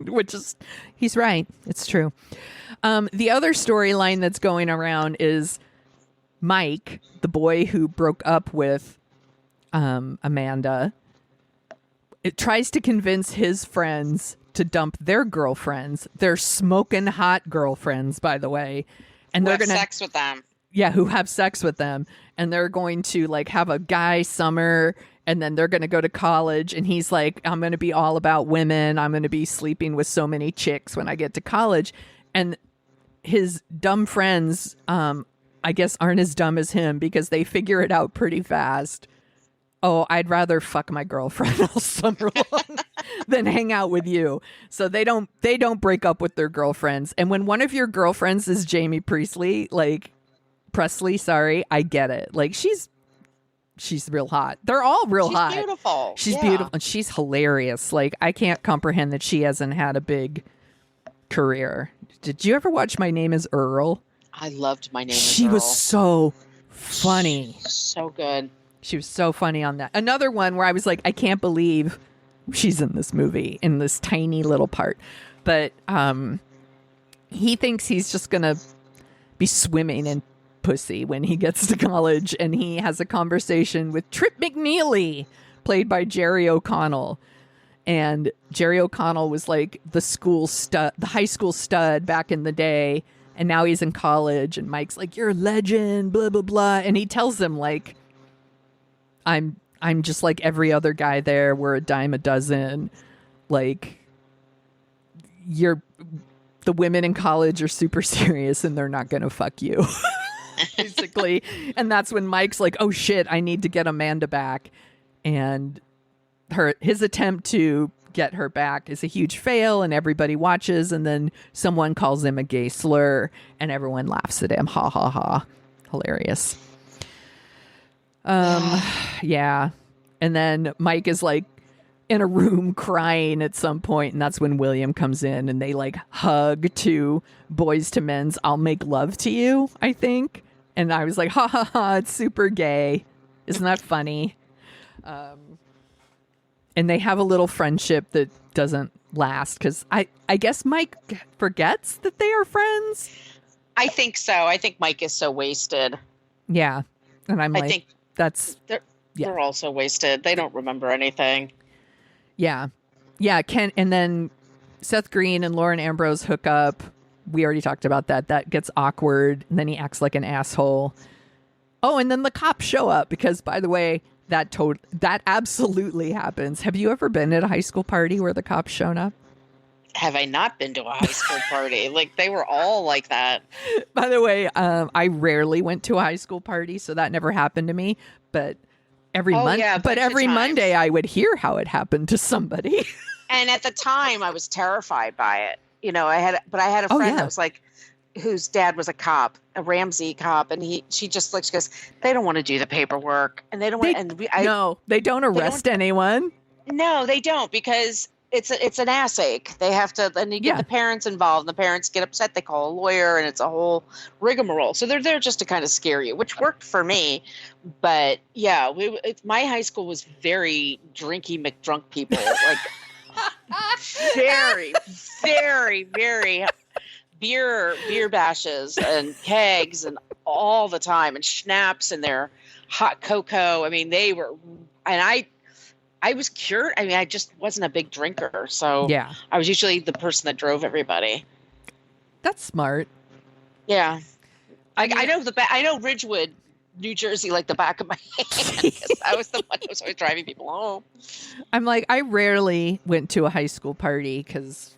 Speaker 9: Which is, he's right. It's true. The other storyline that's going around is Mike, the boy who broke up with Amanda. It tries to convince his friends to dump their girlfriends. They're smoking hot girlfriends, by the way. And they're going to have
Speaker 10: sex with them.
Speaker 9: Yeah, who have sex with them. And they're going to like have a guy summer, and then they're going to go to college. And he's like, I'm going to be all about women. I'm going to be sleeping with so many chicks when I get to college. And his dumb friends, I guess, aren't as dumb as him because they figure it out pretty fast. Oh, I'd rather fuck my girlfriend all summer long than hang out with you. So they don't break up with their girlfriends. And when one of your girlfriends is Jamie Presley, I get it. Like she's real hot. They're all real hot.
Speaker 10: She's beautiful.
Speaker 9: She's beautiful. And she's hilarious. Like I can't comprehend that she hasn't had a big career. Did you ever watch My Name is Earl?
Speaker 10: I loved My Name is Earl.
Speaker 9: She was so funny.
Speaker 10: So good.
Speaker 9: She was so funny on that. Another one where I was like, I can't believe she's in this movie in this tiny little part. But he thinks he's just going to be swimming in pussy when he gets to college. And he has a conversation with Trip McNeely, played by Jerry O'Connell. And Jerry O'Connell was like the high school stud back in the day. And now he's in college. And Mike's like, you're a legend, blah, blah, blah. And he tells him like, I'm just like every other guy there. We're a dime a dozen. Like the women in college are super serious and they're not going to fuck you. Basically. And that's when Mike's like, oh shit, I need to get Amanda back. And his attempt to get her back is a huge fail and everybody watches. And then someone calls him a gay slur and everyone laughs at him. Ha ha ha. Hilarious. Yeah. And then Mike is like in a room crying at some point, and that's when William comes in and they like hug to Boys to Men's I'll Make Love to You, I think. And I was like, ha ha ha, it's super gay. Isn't that funny? And they have a little friendship that doesn't last because I guess Mike forgets that they are friends.
Speaker 10: I think so. I think Mike is so wasted.
Speaker 9: Yeah. And I think
Speaker 10: they're all so wasted. They don't remember anything.
Speaker 9: Yeah. Yeah. And then Seth Green and Lauren Ambrose hook up. We already talked about that. That gets awkward. And then he acts like an asshole. Oh, and then the cops show up because, by the way, that absolutely happens. Have you ever been at a high school party where the cops shown up?
Speaker 10: Have I not been to a high school party? Like they were all like that.
Speaker 9: By the way, I rarely went to a high school party, so that never happened to me. But every Monday I would hear how it happened to somebody.
Speaker 10: And at the time, I was terrified by it. I had a
Speaker 9: Oh,
Speaker 10: friend
Speaker 9: yeah.
Speaker 10: that was like, whose dad was a cop, a Ramsey cop, and she just looks, she goes, they don't want to do the paperwork, and they don't want.
Speaker 9: No, they don't arrest anyone.
Speaker 10: No, they don't, because it's an ass ache. They have to, and you get the parents involved, and the parents get upset. They call a lawyer, and it's a whole rigmarole. So they're there just to kind of scare you, which worked for me. But yeah, my high school was very drinky McDrunk people, like very, very, very beer bashes and kegs and all the time, and schnapps and their hot cocoa. I mean, they were, and I was cured. I mean, I just wasn't a big drinker, so
Speaker 9: Yeah.
Speaker 10: I was usually the person that drove everybody.
Speaker 9: That's smart.
Speaker 10: Yeah, I know Ridgewood, New Jersey, like the back of my hand, 'cause I was the one who was always driving people home.
Speaker 9: I'm like, I rarely went to a high school party because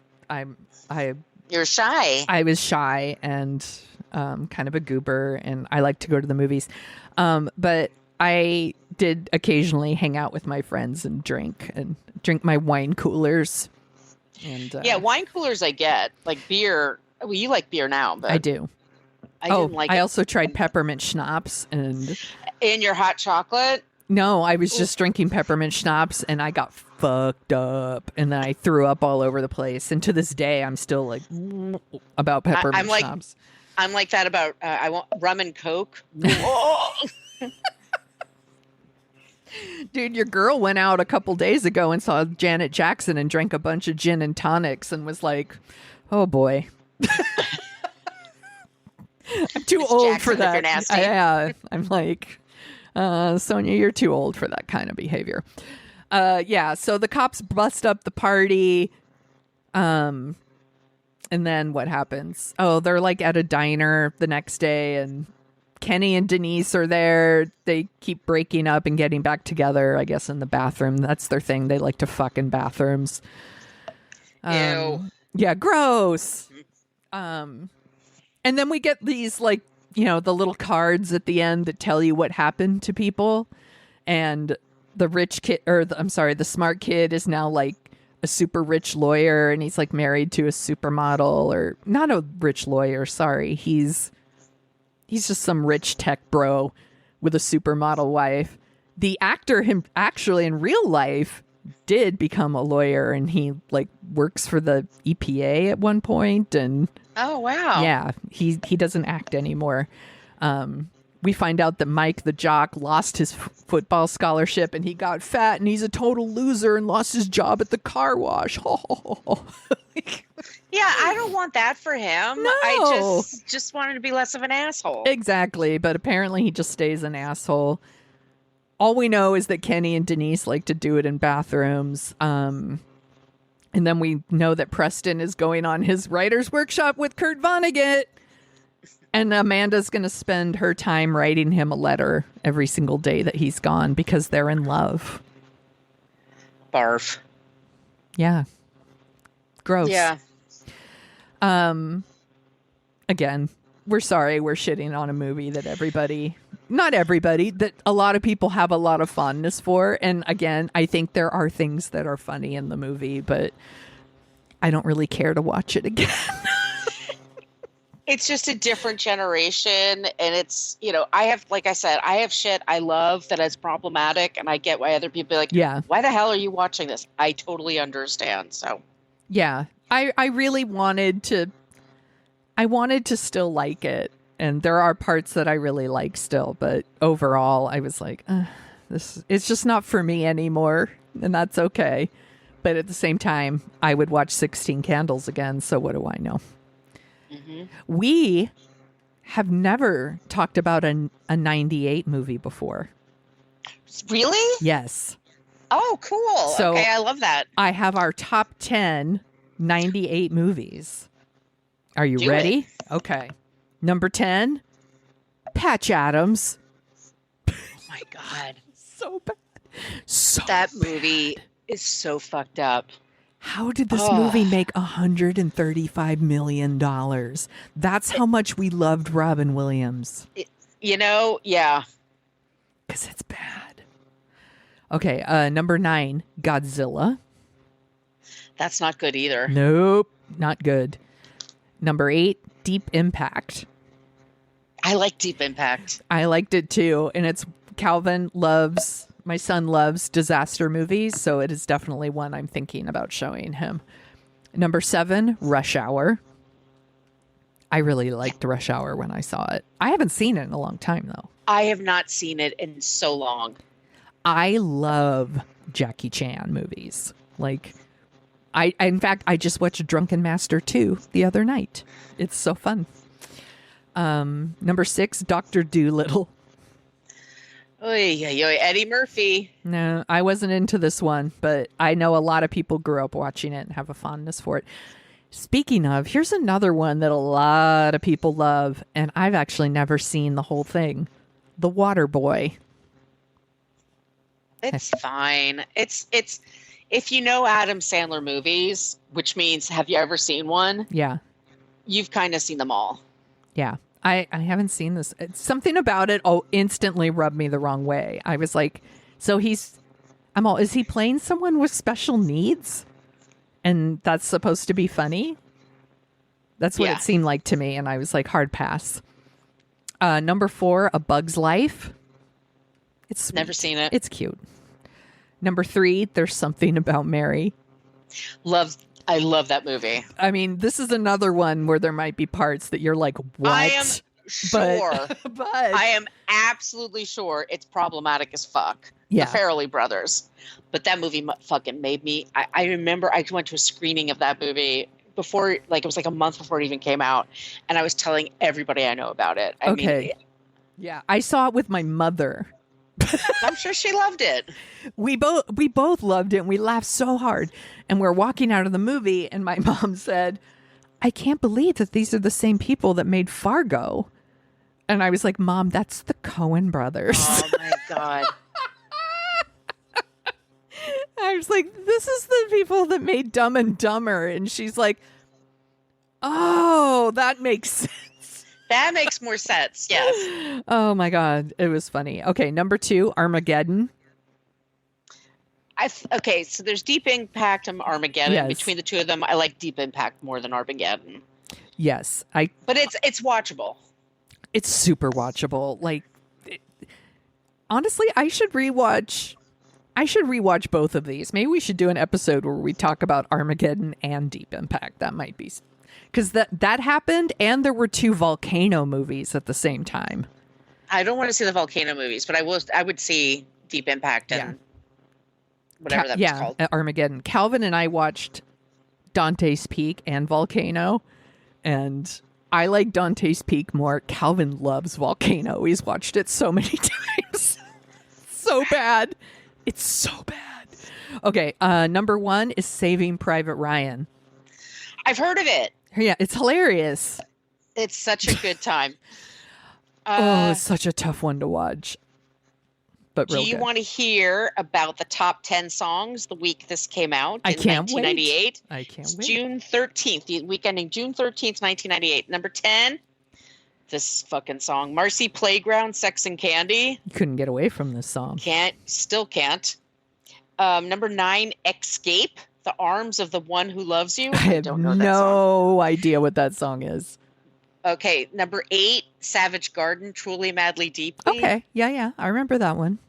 Speaker 10: You're shy.
Speaker 9: I was shy and kind of a goober, and I like to go to the movies. But I did occasionally hang out with my friends and drink my wine coolers. And
Speaker 10: yeah, wine coolers I get. Like beer. Well, you like beer now, but
Speaker 9: I do.
Speaker 10: I didn't like
Speaker 9: I
Speaker 10: it.
Speaker 9: also tried peppermint schnapps and
Speaker 10: In your hot chocolate?
Speaker 9: no, I was just drinking peppermint schnapps and I got fucked up and then I threw up all over the place. And to this day, I'm still like about peppermint schnapps.
Speaker 10: I'm like that about I want rum and Coke.
Speaker 9: Dude, your girl went out a couple days ago and saw Janet Jackson and drank a bunch of gin and tonics and was like, oh boy. I'm too
Speaker 10: Miss
Speaker 9: old
Speaker 10: Jackson,
Speaker 9: for
Speaker 10: if
Speaker 9: that.
Speaker 10: you're nasty.
Speaker 9: Yeah, I'm like, Sonia, you're too old for that kind of behavior. Yeah, so the cops bust up the party. And then what happens? Oh, they're like at a diner the next day and Kenny and Denise are there. They keep breaking up and getting back together, I guess, in the bathroom. That's their thing. They like to fuck in bathrooms.
Speaker 10: Ew.
Speaker 9: Yeah, gross. And then we get these, like, the little cards at the end that tell you what happened to people. And the rich kid, the smart kid is now like a super rich lawyer and he's like married to a supermodel, or not a rich lawyer. Sorry. He's just some rich tech bro with a supermodel wife. The actor, him actually in real life, did become a lawyer, and he like works for the EPA at one point. And
Speaker 10: oh wow,
Speaker 9: yeah, he doesn't act anymore. We find out that Mike the jock lost his football scholarship, and he got fat, and he's a total loser, and lost his job at the car wash.
Speaker 10: Yeah, I don't want that for him.
Speaker 9: No.
Speaker 10: I just wanted to be less of an asshole.
Speaker 9: Exactly, but apparently he just stays an asshole. All we know is that Kenny and Denise like to do it in bathrooms. And then we know that Preston is going on his writer's workshop with Kurt Vonnegut. And Amanda's going to spend her time writing him a letter every single day that he's gone because they're in love.
Speaker 10: Barf.
Speaker 9: Yeah. Gross.
Speaker 10: Yeah.
Speaker 9: Again, we're sorry we're shitting on a movie that not everybody, that a lot of people have a lot of fondness for. And again, I think there are things that are funny in the movie, but I don't really care to watch it again.
Speaker 10: It's just a different generation, and it's, I have shit I love that is problematic, and I get why other people are like,
Speaker 9: yeah,
Speaker 10: why the hell are you watching this? I totally understand. So
Speaker 9: yeah, I really wanted to still like it, and there are parts that I really like still, but overall I was like, it's just not for me anymore, and that's okay. But at the same time, I would watch 16 Candles again, so what do I know? Mm-hmm. We have never talked about a 98 movie before.
Speaker 10: Really?
Speaker 9: Yes.
Speaker 10: Oh, cool.
Speaker 9: So
Speaker 10: okay, I love that.
Speaker 9: I have our top 10 98 movies. Are you
Speaker 10: Do
Speaker 9: ready?
Speaker 10: it.
Speaker 9: Okay. Number 10, Patch Adams.
Speaker 10: Oh my God.
Speaker 9: So bad. So
Speaker 10: that
Speaker 9: bad.
Speaker 10: movie is so fucked up.
Speaker 9: How did this movie make $135 million? That's how much we loved Robin Williams.
Speaker 10: Yeah.
Speaker 9: Because it's bad. Okay, number 9, Godzilla.
Speaker 10: That's not good either.
Speaker 9: Nope. Not good. Number 8, Deep Impact.
Speaker 10: I like Deep Impact.
Speaker 9: I liked it too. And it's my son loves disaster movies, so it is definitely one I'm thinking about showing him. Number 7, Rush Hour. I really liked Rush Hour when I saw it. I haven't seen it in a long time, though.
Speaker 10: I have not seen it in so long.
Speaker 9: I love Jackie Chan movies. Like, in fact, I just watched Drunken Master 2 the other night. It's so fun. Number 6, Dr. Dolittle.
Speaker 10: Oy, oy, oy, Eddie Murphy.
Speaker 9: No, I wasn't into this one, but I know a lot of people grew up watching it and have a fondness for it. Speaking of, here's another one that a lot of people love, and I've actually never seen the whole thing. The Water Boy.
Speaker 10: It's fine. It's if you know Adam Sandler movies, which means have you ever seen one?
Speaker 9: Yeah.
Speaker 10: You've kind of seen them all.
Speaker 9: Yeah. I haven't seen this. Something about it instantly rubbed me the wrong way. I was like, so is he playing someone with special needs? And that's supposed to be funny? That's what it seemed like to me. And I was like, hard pass. Number 4, A Bug's Life. It's sweet.
Speaker 10: Never seen it.
Speaker 9: It's cute. Number 3, There's Something About Mary.
Speaker 10: I love that movie.
Speaker 9: I mean, this is another one where there might be parts that you're like, what?
Speaker 10: I am sure.
Speaker 9: But
Speaker 10: I am absolutely sure it's problematic as fuck.
Speaker 9: Yeah.
Speaker 10: The Farrelly brothers. But that movie fucking made me. I remember I went to a screening of that movie before, like, it was like a month before it even came out. And I was telling everybody I know about it. I mean,
Speaker 9: yeah. I saw it with my mother.
Speaker 10: I'm sure she loved it.
Speaker 9: We both loved it, and we laughed so hard. And we're walking out of the movie, and my mom said, I can't believe that these are the same people that made Fargo. And I was like, Mom, that's the Coen brothers.
Speaker 10: Oh my God.
Speaker 9: I was like, this is the people that made Dumb and Dumber. And she's like, oh, that makes sense.
Speaker 10: That makes more sense. Yes.
Speaker 9: Oh my God. It was funny. Okay. Number 2, Armageddon.
Speaker 10: Okay. So there's Deep Impact and Armageddon.
Speaker 9: Yes.
Speaker 10: Between the two of them, I like Deep Impact more than Armageddon.
Speaker 9: Yes.
Speaker 10: But it's watchable.
Speaker 9: It's super watchable. Like, honestly, I should rewatch both of these. Maybe we should do an episode where we talk about Armageddon and Deep Impact. That might be, because that happened, and there were 2 volcano movies at the same time.
Speaker 10: I don't want to see the volcano movies, but I would see Deep Impact and whatever that was called.
Speaker 9: Armageddon. Calvin and I watched Dante's Peak and Volcano, and I like Dante's Peak more. Calvin loves Volcano. He's watched it so many times. So bad. It's so bad. Okay, number 1 is Saving Private Ryan.
Speaker 10: I've heard of it.
Speaker 9: Yeah, it's hilarious.
Speaker 10: It's such a good time.
Speaker 9: It's such a tough one to watch. But
Speaker 10: do you want to hear about the top 10 songs the week this came out?
Speaker 9: I can't
Speaker 10: 1998?
Speaker 9: wait. I can't wait.
Speaker 10: June 13th, the week ending June 13th, 1998. Number 10, this fucking song, Marcy Playground, Sex and Candy.
Speaker 9: You couldn't get away from this song.
Speaker 10: Still can't. Number 9, Escape, The Arms of the One Who Loves You.
Speaker 9: I
Speaker 10: don't know that
Speaker 9: no idea what that song is.
Speaker 10: Okay, number 8, Savage Garden, Truly, Madly, Deeply.
Speaker 9: Okay, yeah, I remember that one.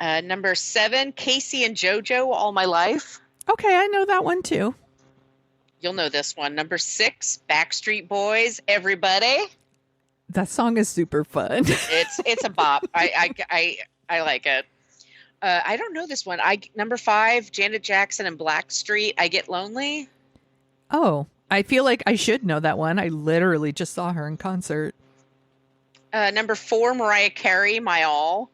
Speaker 10: Number 7, Casey and JoJo, All My Life.
Speaker 9: Okay, I know that one too.
Speaker 10: You'll know this one. Number 6, Backstreet Boys, Everybody.
Speaker 9: That song is super fun.
Speaker 10: It's a bop. I like it. I don't know this one. Number 5, Janet Jackson and Blackstreet, I Get Lonely.
Speaker 9: Oh, I feel like I should know that one. I literally just saw her in concert.
Speaker 10: Number 4, Mariah Carey, My All.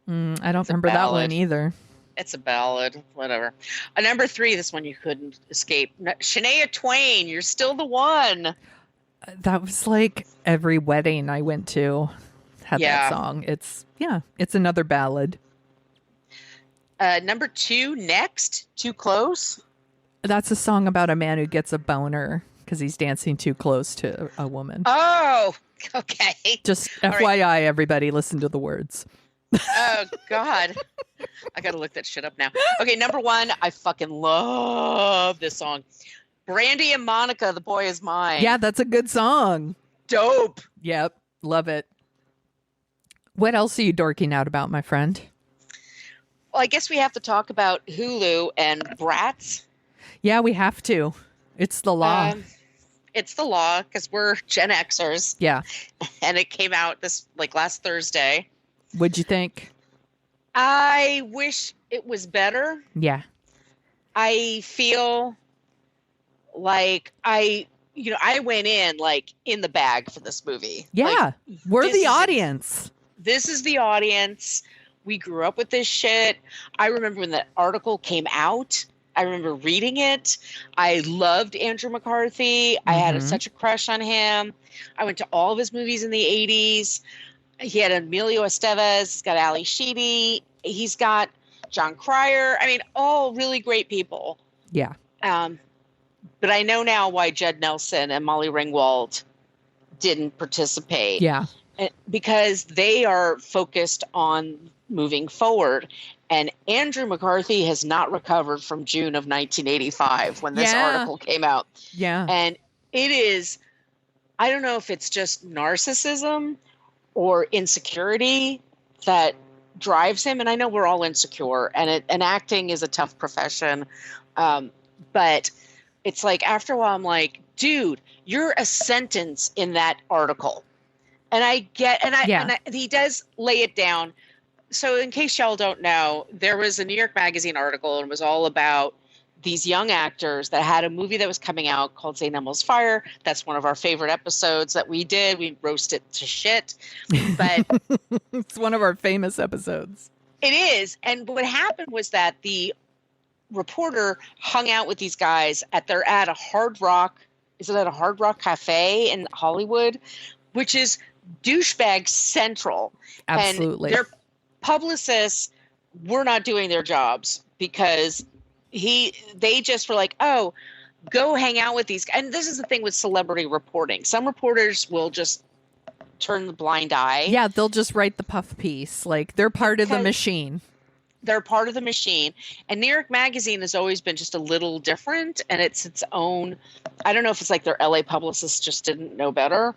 Speaker 9: I don't remember that one either.
Speaker 10: It's a ballad, whatever. Number 3, this one you couldn't escape. Shania Twain, You're Still the One.
Speaker 9: That was like every wedding I went to had that song. It's another ballad.
Speaker 10: Number 2, Next, Too Close.
Speaker 9: That's a song about a man who gets a boner because he's dancing too close to a woman.
Speaker 10: Oh, okay.
Speaker 9: Just
Speaker 10: All
Speaker 9: FYI,
Speaker 10: right.
Speaker 9: everybody, listen to the words.
Speaker 10: Oh, God. I got to look that shit up now. Okay, number 1, I fucking love this song. Brandy and Monica, The Boy Is Mine.
Speaker 9: Yeah, that's a good song.
Speaker 10: Dope.
Speaker 9: Yep. Love it. What else are you dorking out about, my friend?
Speaker 10: Well, I guess we have to talk about Hulu and Bratz.
Speaker 9: Yeah, we have to. It's the law.
Speaker 10: It's the law because we're Gen Xers.
Speaker 9: Yeah.
Speaker 10: And it came out last Thursday.
Speaker 9: What'd you think?
Speaker 10: I wish it was better.
Speaker 9: Yeah.
Speaker 10: I feel like I went in the bag for this movie.
Speaker 9: Yeah. We're the audience.
Speaker 10: This is the audience. We grew up with this shit. I remember when the article came out. I remember reading it. I loved Andrew McCarthy. I had such a crush on him. I went to all of his movies in the 80s. He had Emilio Estevez. He's got Ali Sheedy. He's got John Cryer. I mean, all really great people.
Speaker 9: Yeah.
Speaker 10: But I know now why Judd Nelson and Molly Ringwald didn't participate.
Speaker 9: Yeah.
Speaker 10: Because they are focused on moving forward. And Andrew McCarthy has not recovered from June of 1985 when this article came out.
Speaker 9: Yeah.
Speaker 10: And it is, I don't know if it's just narcissism or insecurity that drives him. And I know we're all insecure, and acting is a tough profession. But it's like, after a while, I'm like, dude, you're a sentence in that article. And he does lay it down. So in case y'all don't know, there was a New York Magazine article, and it was all about these young actors that had a movie that was coming out called St. Elmo's Fire. That's one of our favorite episodes that we did. We roast it to shit. But
Speaker 9: it's one of our famous episodes.
Speaker 10: It is. And what happened was that the reporter hung out with these guys at a Hard Rock. Is it at a Hard Rock Cafe in Hollywood, which is douchebag central.
Speaker 9: Absolutely.
Speaker 10: And their publicists were not doing their jobs because they just were like, oh, go hang out with these guys. And this is the thing with celebrity reporting. Some reporters will just turn the blind eye.
Speaker 9: Yeah, they'll just write the puff piece. Like, they're part of the machine.
Speaker 10: They're part of the machine. And New York Magazine has always been just a little different, and it's its own. I don't know if it's like their LA publicists just didn't know better.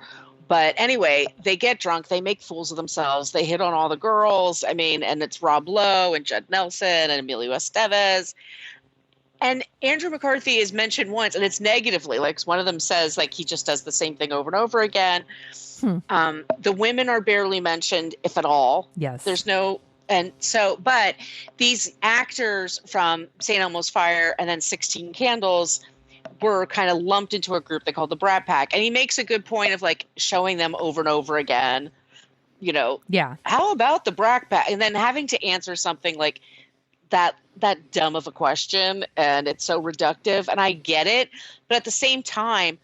Speaker 10: But anyway, they get drunk. They make fools of themselves. They hit on all the girls. I mean, and it's Rob Lowe and Judd Nelson and Emilio Estevez. And Andrew McCarthy is mentioned once, and it's negatively. Like, one of them says, like, he just does the same thing over and over again. The women are barely mentioned, if at all.
Speaker 9: Yes.
Speaker 10: There's no. And so, but these actors from St. Elmo's Fire and then 16 Candles were kind of lumped into a group they called the Brat Pack. And he makes a good point of like showing them over and over again, how about the Brat Pack? And then having to answer something like that dumb of a question. And it's so reductive. And I get it. But at the same time,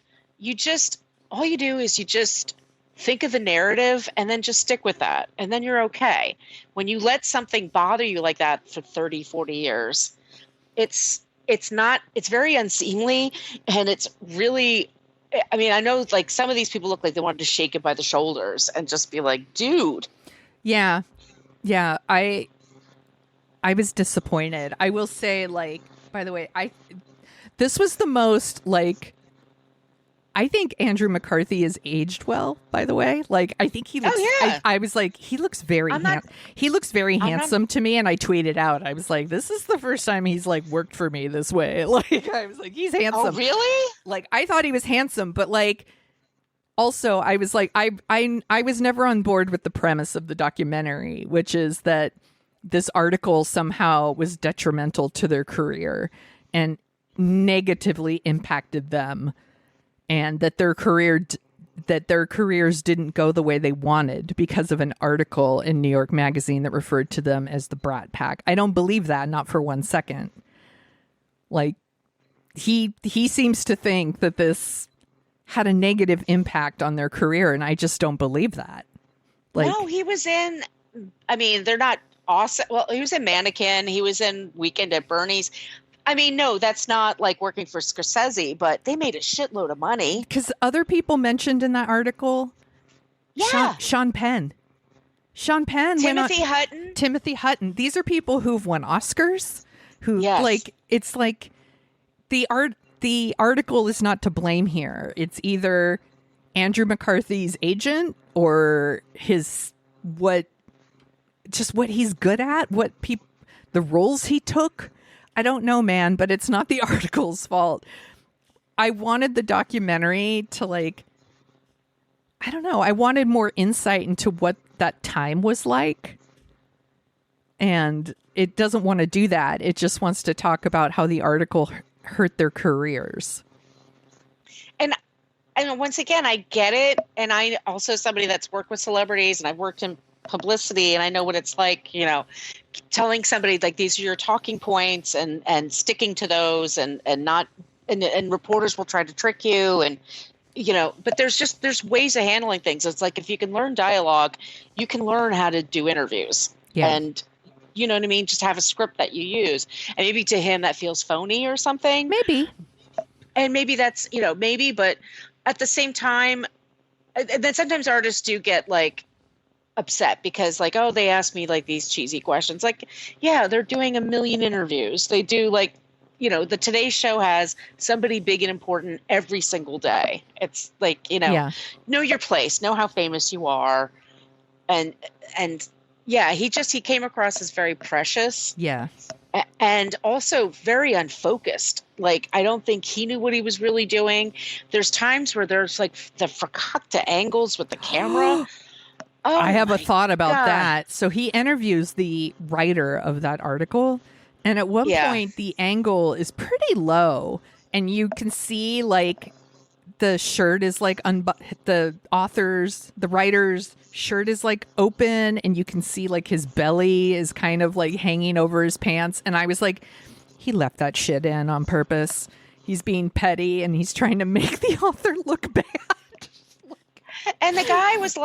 Speaker 10: all you do is you just think of the narrative and then just stick with that. And then you're okay. When you let something bother you like that for 30, 40 years, it's very unseemly, and it's really, I mean, I know like some of these people look like they wanted to shake it by the shoulders and just be like, dude.
Speaker 9: Yeah. Yeah. I was disappointed. I will say, like, by the way, this was the most, like, I think Andrew McCarthy is aged well, by the way. Like, I think he looks, I was like, he looks very handsome to me. And I tweeted out, I was like, this is the first time he's like worked for me this way. Like, I was like, he's handsome.
Speaker 10: Oh, really?
Speaker 9: Like, I thought he was handsome, but like, also I was like, I was never on board with the premise of the documentary, which is that this article somehow was detrimental to their career and negatively impacted them. And that their careers didn't go the way they wanted because of an article in New York Magazine that referred to them as the Brat Pack. I don't believe that, not for 1 second. Like, he seems to think that this had a negative impact on their career, and I just don't believe that. Like,
Speaker 10: no, he was in. I mean, they're not awesome. Well, he was in Mannequin. He was in Weekend at Bernie's. I mean, no, that's not like working for Scorsese, but they made a shitload of money.
Speaker 9: Because other people mentioned in that article,
Speaker 10: yeah,
Speaker 9: Sean Penn. Timothy Hutton. These are people who've won Oscars. Who like, it's like the the article is not to blame here. It's either Andrew McCarthy's agent or what he's good at, the roles he took. I don't know, man, but it's not the article's fault. I wanted the documentary to I don't know. I wanted more insight into what that time was like. And it doesn't want to do that. It just wants to talk about how the article hurt their careers.
Speaker 10: And once again, I get it. And I also somebody that's worked with celebrities, and I've worked in publicity, and I know what it's like, telling somebody like these are your talking points and sticking to those and not and reporters will try to trick you and but there's ways of handling things. It's like if you can learn dialogue, you can learn how to do interviews. Yeah. And you know what I mean? Just have a script that you use. And maybe to him that feels phony or something.
Speaker 9: Maybe.
Speaker 10: And maybe that's, maybe, but at the same time, then sometimes artists do get upset because they asked me these cheesy questions. Yeah, they're doing a million interviews. They do the Today Show has somebody big and important every single day. It's know your place, know how famous you are. And yeah, he came across as very precious.
Speaker 9: Yeah.
Speaker 10: And also very unfocused. I don't think he knew what he was really doing. There's times where there's the fakakta angles with the camera. Oh,
Speaker 9: I have a thought about that. So he interviews the writer of that article. And at one point, the angle is pretty low. And you can see the shirt is the writer's shirt is open, and you can see his belly is kind of hanging over his pants. And I was like, he left that shit in on purpose. He's being petty and he's trying to make the author look bad.
Speaker 10: And the guy was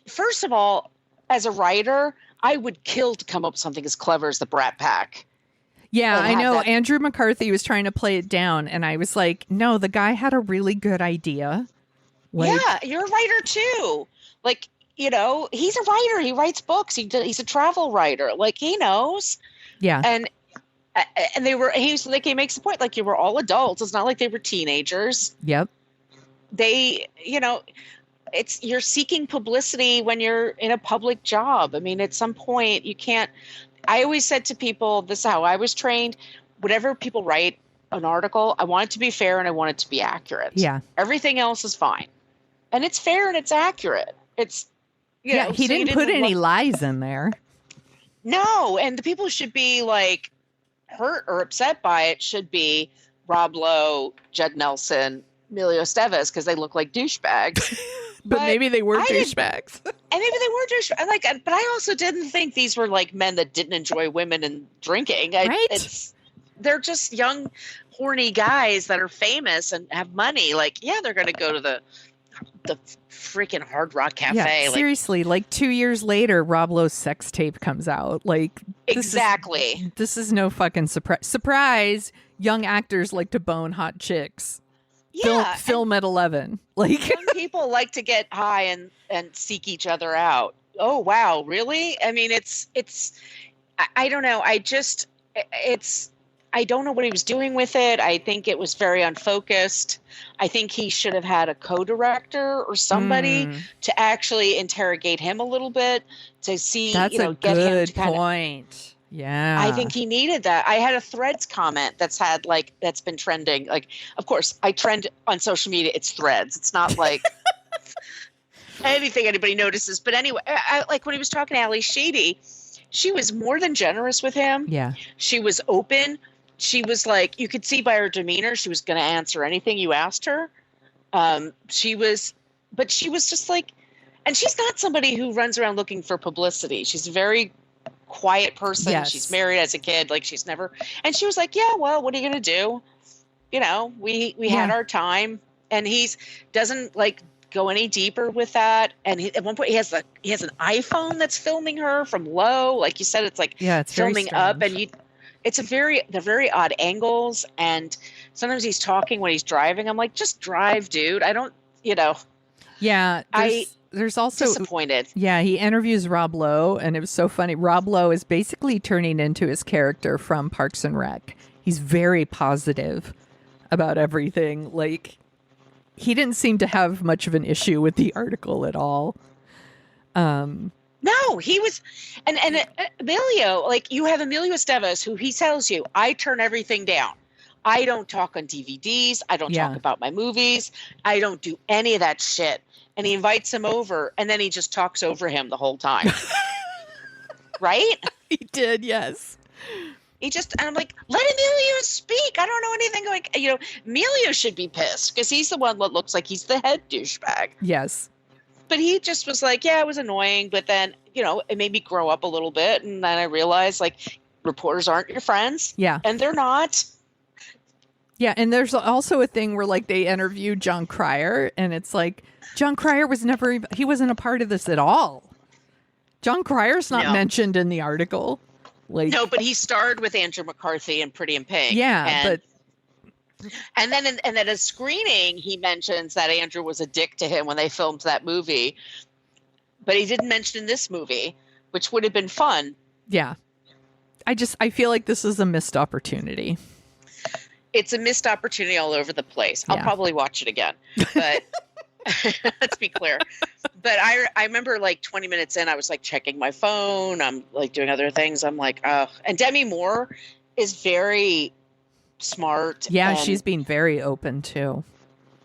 Speaker 10: first of all, as a writer, I would kill to come up with something as clever as the Brat Pack.
Speaker 9: Yeah, I know. Andrew McCarthy was trying to play it down, and I was like, no, the guy had a really good idea.
Speaker 10: Yeah, you're a writer too. He's a writer. He writes books. He's a travel writer. He knows.
Speaker 9: Yeah.
Speaker 10: And he makes the point, you were all adults. It's not like they were teenagers.
Speaker 9: Yep.
Speaker 10: They, you're seeking publicity when you're in a public job. I mean, at some point you can't. I always said to people, this is how I was trained. Whatever people write an article, I want it to be fair and I want it to be accurate.
Speaker 9: Yeah.
Speaker 10: Everything else is fine. And it's fair and it's accurate. It's,
Speaker 9: he didn't put any lies in there.
Speaker 10: No. And the people who should be hurt or upset by it should be Rob Lowe, Judd Nelson, Emilio Estevez, because they look like douchebags.
Speaker 9: But maybe they were douchebags.
Speaker 10: And maybe they were douchebags. But I also didn't think these were men that didn't enjoy women and drinking.
Speaker 9: Right?
Speaker 10: They're just young, horny guys that are famous and have money. They're going to go to the freaking Hard Rock Cafe.
Speaker 9: Yeah, seriously, 2 years later, Rob Lowe's sex tape comes out.
Speaker 10: Exactly.
Speaker 9: This is no fucking surprise. Surprise! Young actors like to bone hot chicks.
Speaker 10: Yeah,
Speaker 9: film at 11.
Speaker 10: Young people like to get high and seek each other out. Oh wow, really? I mean, it's. I don't know. I don't know what he was doing with it. I think it was very unfocused. I think he should have had a co-director or somebody to actually interrogate him a little bit to see.
Speaker 9: That's a
Speaker 10: get
Speaker 9: good
Speaker 10: him to
Speaker 9: point. Yeah.
Speaker 10: I think he needed that. I had a Threads comment that's been trending. Of course, I trend on social media. It's Threads. It's not anything anybody notices. But anyway, when he was talking to Ali Sheedy, she was more than generous with him.
Speaker 9: Yeah.
Speaker 10: She was open. She was you could see by her demeanor, she was going to answer anything you asked her. She was just and she's not somebody who runs around looking for publicity. She's a very quiet person.
Speaker 9: Yes.
Speaker 10: She's married as a kid. She's never, and she was yeah, well, what are you going to do? We had our time, and doesn't go any deeper with that. And at one point he has an iPhone that's filming her from low. Like you said, it's
Speaker 9: it's
Speaker 10: filming up, and they're very odd angles. And sometimes he's talking when he's driving. I'm just drive, dude. I don't,
Speaker 9: Yeah. There's also
Speaker 10: disappointed.
Speaker 9: Yeah, he interviews Rob Lowe, and it was so funny. Rob Lowe is basically turning into his character from Parks and Rec. He's very positive about everything. Like, he didn't seem to have much of an issue with the article at all.
Speaker 10: No, he was, and Emilio, like, you have Emilio Estevez, who he tells you, I turn everything down. I don't talk on DVDs. I don't talk about my movies. I don't do any of that shit. And he invites him over, and then he just talks over him the whole time. Right?
Speaker 9: He did, yes.
Speaker 10: And I'm like, let Emilio speak. I don't know anything. Like, Emilio should be pissed because he's the one that looks like he's the head douchebag.
Speaker 9: Yes.
Speaker 10: But he just was like, yeah, it was annoying. But then, it made me grow up a little bit. And then I realized, like, reporters aren't your friends.
Speaker 9: Yeah.
Speaker 10: And they're not.
Speaker 9: Yeah. And there's also a thing where, like, they interviewed John Cryer. And it's like, John Cryer he wasn't a part of this at all. John Cryer's not mentioned in the article. Like,
Speaker 10: no, but he starred with Andrew McCarthy in Pretty in Pink.
Speaker 9: Yeah,
Speaker 10: and then at a screening, he mentions that Andrew was a dick to him when they filmed that movie, but he didn't mention this movie, which would have been fun.
Speaker 9: Yeah, I feel like this is a missed opportunity.
Speaker 10: It's a missed opportunity all over the place. I'll probably watch it again, but. Let's be clear. But I remember like 20 minutes in, I was like checking my phone. I'm like doing other things. I'm like, oh. And Demi Moore is very smart.
Speaker 9: Yeah, she's being very open too.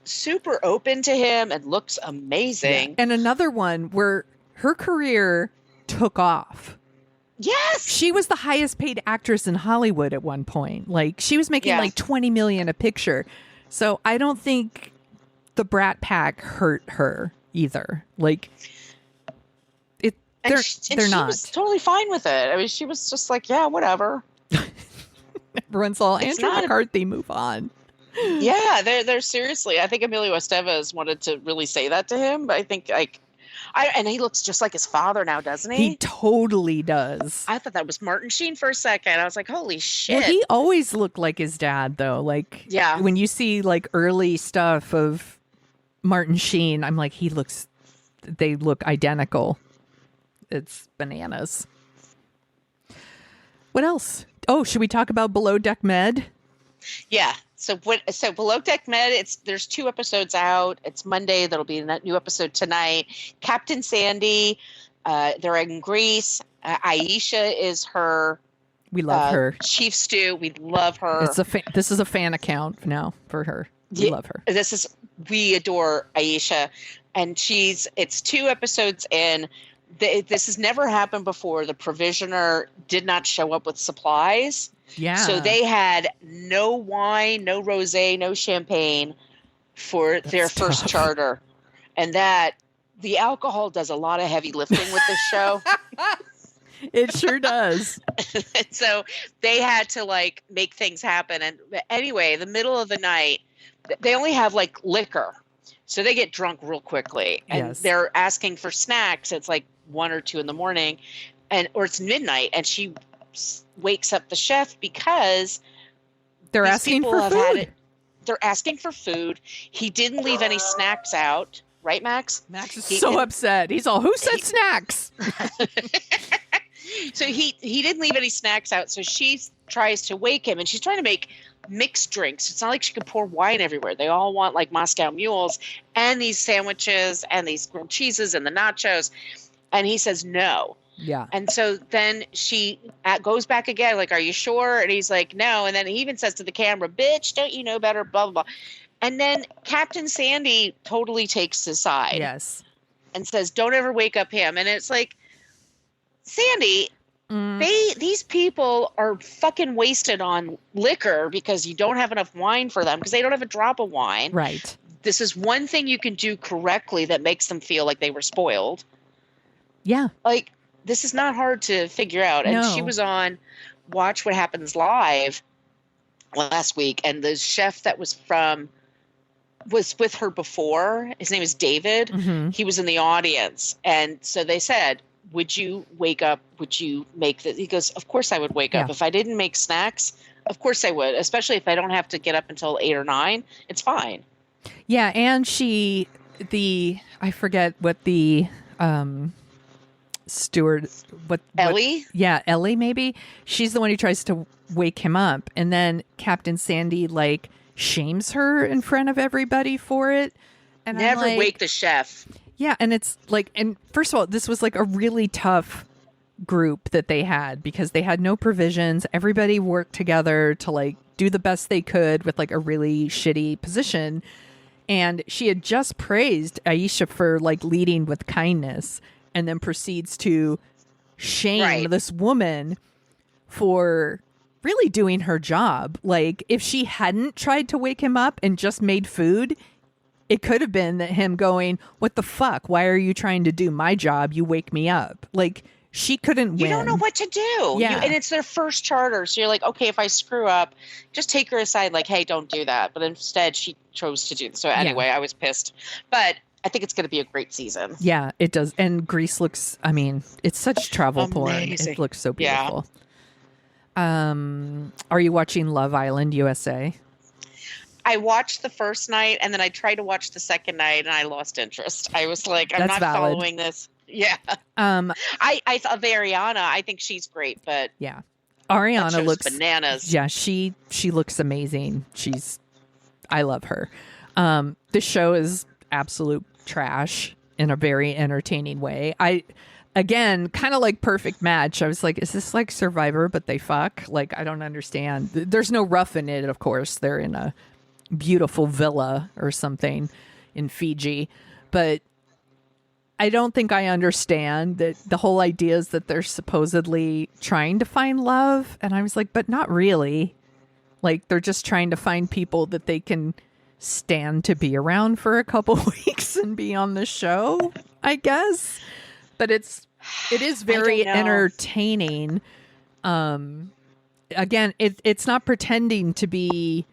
Speaker 10: Super open to him and looks amazing.
Speaker 9: Yeah. And another one where her career took off.
Speaker 10: Yes.
Speaker 9: She was the highest paid actress in Hollywood at one point. Like, she was making like $20 million a picture. So I don't think the Brat Pack hurt her either. Like, they're not. She was
Speaker 10: totally fine with it. I mean, she was just like, yeah, whatever.
Speaker 9: Everyone's all, Andrew McCarthy, move on.
Speaker 10: Yeah, they're seriously. I think Emilio Estevez wanted to really say that to him, but I think and he looks just like his father now, doesn't he?
Speaker 9: He totally does.
Speaker 10: I thought that was Martin Sheen for a second. I was like, holy shit.
Speaker 9: Well, he always looked like his dad, though. Like, when you see like early stuff of Martin Sheen, I'm like, they look identical. It's bananas. What else? Oh, should we talk about Below Deck Med?
Speaker 10: Yeah. So Below Deck Med, there's 2 episodes out. It's Monday. There'll be a new episode tonight. Captain Sandy, they're in Greece. Aisha is her.
Speaker 9: We love her.
Speaker 10: Chief Stew. We love her.
Speaker 9: This is a fan account now for her. We love her.
Speaker 10: We adore Aisha, and it's 2 episode in. This has never happened before. The provisioner did not show up with supplies.
Speaker 9: Yeah.
Speaker 10: So they had no wine, no rosé, no champagne for their first charter. And the alcohol does a lot of heavy lifting with this show.
Speaker 9: It sure does.
Speaker 10: So they had to like make things happen. And anyway, the middle of the night, they only have like liquor. So they get drunk real quickly. And they're asking for snacks. It's like 1 or 2 in the morning, or it's midnight. And she wakes up the chef because
Speaker 9: they're asking for food.
Speaker 10: They're asking for food. He didn't leave any snacks out. Right, Max?
Speaker 9: Max is so upset. He's all, who said snacks?
Speaker 10: So he didn't leave any snacks out. So she tries to wake him, and she's trying to make mixed drinks. It's not like she can pour wine everywhere. They all want like Moscow mules and these sandwiches and these grilled cheeses and the nachos. And he says no.
Speaker 9: Yeah.
Speaker 10: And so then she goes back again, like, are you sure? And he's like, no. And then he even says to the camera, bitch, don't you know better? Blah, blah, blah. And then Captain Sandy totally takes his side.
Speaker 9: Yes.
Speaker 10: And says, don't ever wake up him. And it's like, Sandy, these people are fucking wasted on liquor because you don't have enough wine for them because they don't have a drop of wine.
Speaker 9: Right.
Speaker 10: This is one thing you can do correctly that makes them feel like they were spoiled.
Speaker 9: Yeah.
Speaker 10: Like, this is not hard to figure out. And she was on Watch What Happens Live last week. And the chef that was with her before, his name is David. Mm-hmm. He was in the audience. And so they said, would you wake up? Would you make the, he goes, of course I would wake up. If I didn't make snacks, of course I would, especially if I don't have to get up until 8 or 9, it's fine.
Speaker 9: Yeah. And I forget what the, steward,
Speaker 10: Ellie?
Speaker 9: Yeah, Ellie maybe. She's the one who tries to wake him up. And then Captain Sandy like shames her in front of everybody for it. And
Speaker 10: Never
Speaker 9: I'm like,
Speaker 10: wake the chef.
Speaker 9: Yeah, and it's like, and first of all, this was like a really tough group that they had because they had no provisions. Everybody worked together to like do the best they could with like a really shitty position. And she had just praised Aisha for like leading with kindness and then proceeds to shame this woman for really doing her job. Like if she hadn't tried to wake him up and just made food, it could have been that him going, what the fuck? Why are you trying to do my job? You wake me up. Like she couldn't win.
Speaker 10: You don't know what to do.
Speaker 9: Yeah.
Speaker 10: And it's their first charter. So you're like, okay, if I screw up, just take her aside. Like, hey, don't do that. But instead she chose to do it. So anyway, I was pissed. But I think it's going to be a great season.
Speaker 9: Yeah, it does. And Greece looks, I mean, it's such travel porn. It looks so beautiful. Yeah. Are you watching Love Island USA?
Speaker 10: I watched the first night and then I tried to watch the second night and I lost interest. I was like, I'm
Speaker 9: That's
Speaker 10: not
Speaker 9: valid.
Speaker 10: following this. Yeah. I thought of Ariana. I think she's great, but
Speaker 9: yeah, Ariana looks
Speaker 10: bananas.
Speaker 9: Yeah, she looks amazing. I love her. This show is absolute trash in a very entertaining way. Again, kind of like Perfect Match. I was like, is this like Survivor, but they fuck? Like, I don't understand. There's no rough in it, of course. They're in a beautiful villa or something in Fiji. But I don't think I understand that the whole idea is that they're supposedly trying to find love. And I was like, but not really. Like, they're just trying to find people that they can stand to be around for a couple weeks and be on the show, I guess. But it is very entertaining. Again, it's not pretending to be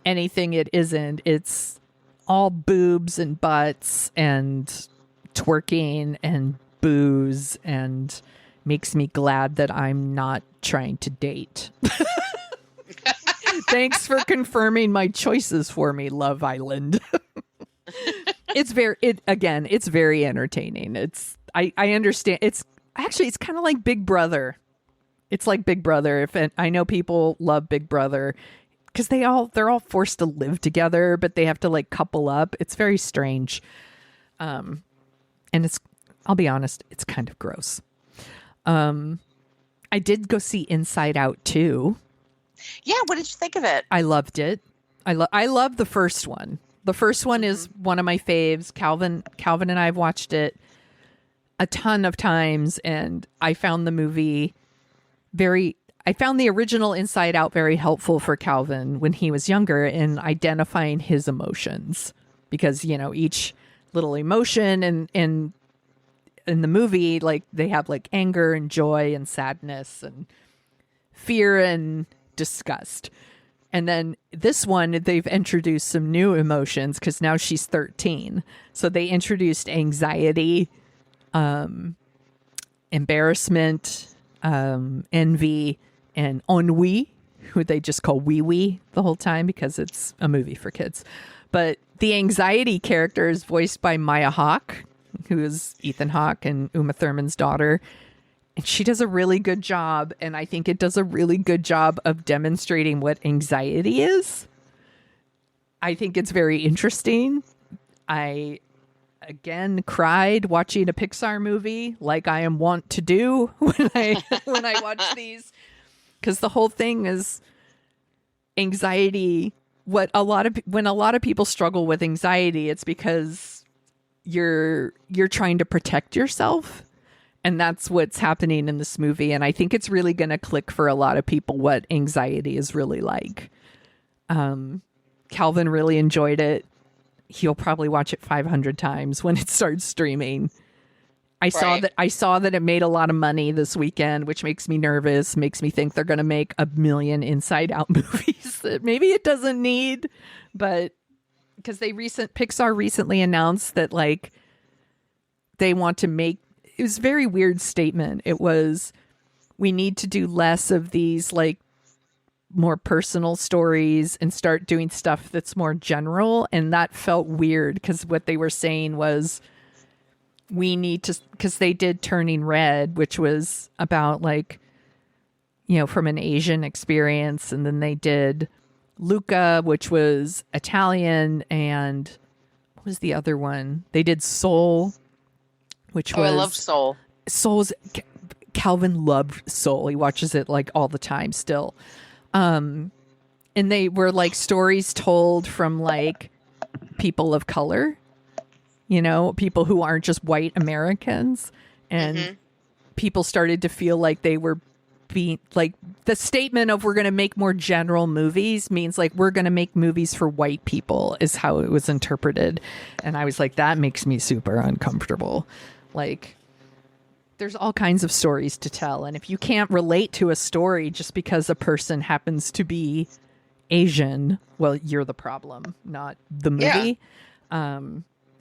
Speaker 9: anything it isn't. It's all boobs and butts and twerking and booze and makes me glad that I'm not trying to date. Thanks for confirming my choices for me, Love Island. It's very entertaining. I understand. It's kind of like Big Brother. It's like Big Brother. I know people love Big Brother because they're all forced to live together, but they have to like couple up. It's very strange. And I'll be honest, it's kind of gross. I did go see Inside Out 2.
Speaker 10: Yeah, what did you think of it?
Speaker 9: I loved it. I love the first one. The first one is one of my faves. Calvin and I have watched it a ton of times, and I found the movie I found the original Inside Out very helpful for Calvin when he was younger in identifying his emotions, because, you know, each little emotion and in the movie, like, they have like anger and joy and sadness and fear and disgust. And then this one, they've introduced some new emotions because now she's 13. So they introduced anxiety, embarrassment, envy, and ennui, who they just call wee wee the whole time because it's a movie for kids. But the anxiety character is voiced by Maya Hawke, who is Ethan Hawke and Uma Thurman's daughter. And she does a really good job. And I think it does a really good job of demonstrating what anxiety is. I think it's very interesting. I, again, cried watching a Pixar movie like I am wont to do when I watch these. Because the whole thing is anxiety. When a lot of people struggle with anxiety, it's because you're trying to protect yourself. And that's what's happening in this movie. And I think it's really going to click for a lot of people what anxiety is really like. Calvin really enjoyed it. He'll probably watch it 500 times when it starts streaming. I saw that it made a lot of money this weekend, which makes me nervous, makes me think they're going to make 1 million Inside Out movies that maybe it doesn't need. But because Pixar recently announced that, like, they want to make, it was a very weird statement. It was, we need to do less of these like more personal stories and start doing stuff that's more general. And that felt weird because what they were saying was we need to, because they did Turning Red, which was about like, from an Asian experience. And then they did Luca, which was Italian, and what was the other one? They did Soul, which was...
Speaker 10: I love Soul.
Speaker 9: Calvin loved Soul. He watches it like all the time still. And they were like stories told from like people of color, people who aren't just white Americans. And people started to feel like they were being like, the statement of we're going to make more general movies means like we're going to make movies for white people is how it was interpreted. And I was like, that makes me super uncomfortable. Like, there's all kinds of stories to tell. And if you can't relate to a story just because a person happens to be Asian, well, you're the problem, not the movie. Yeah.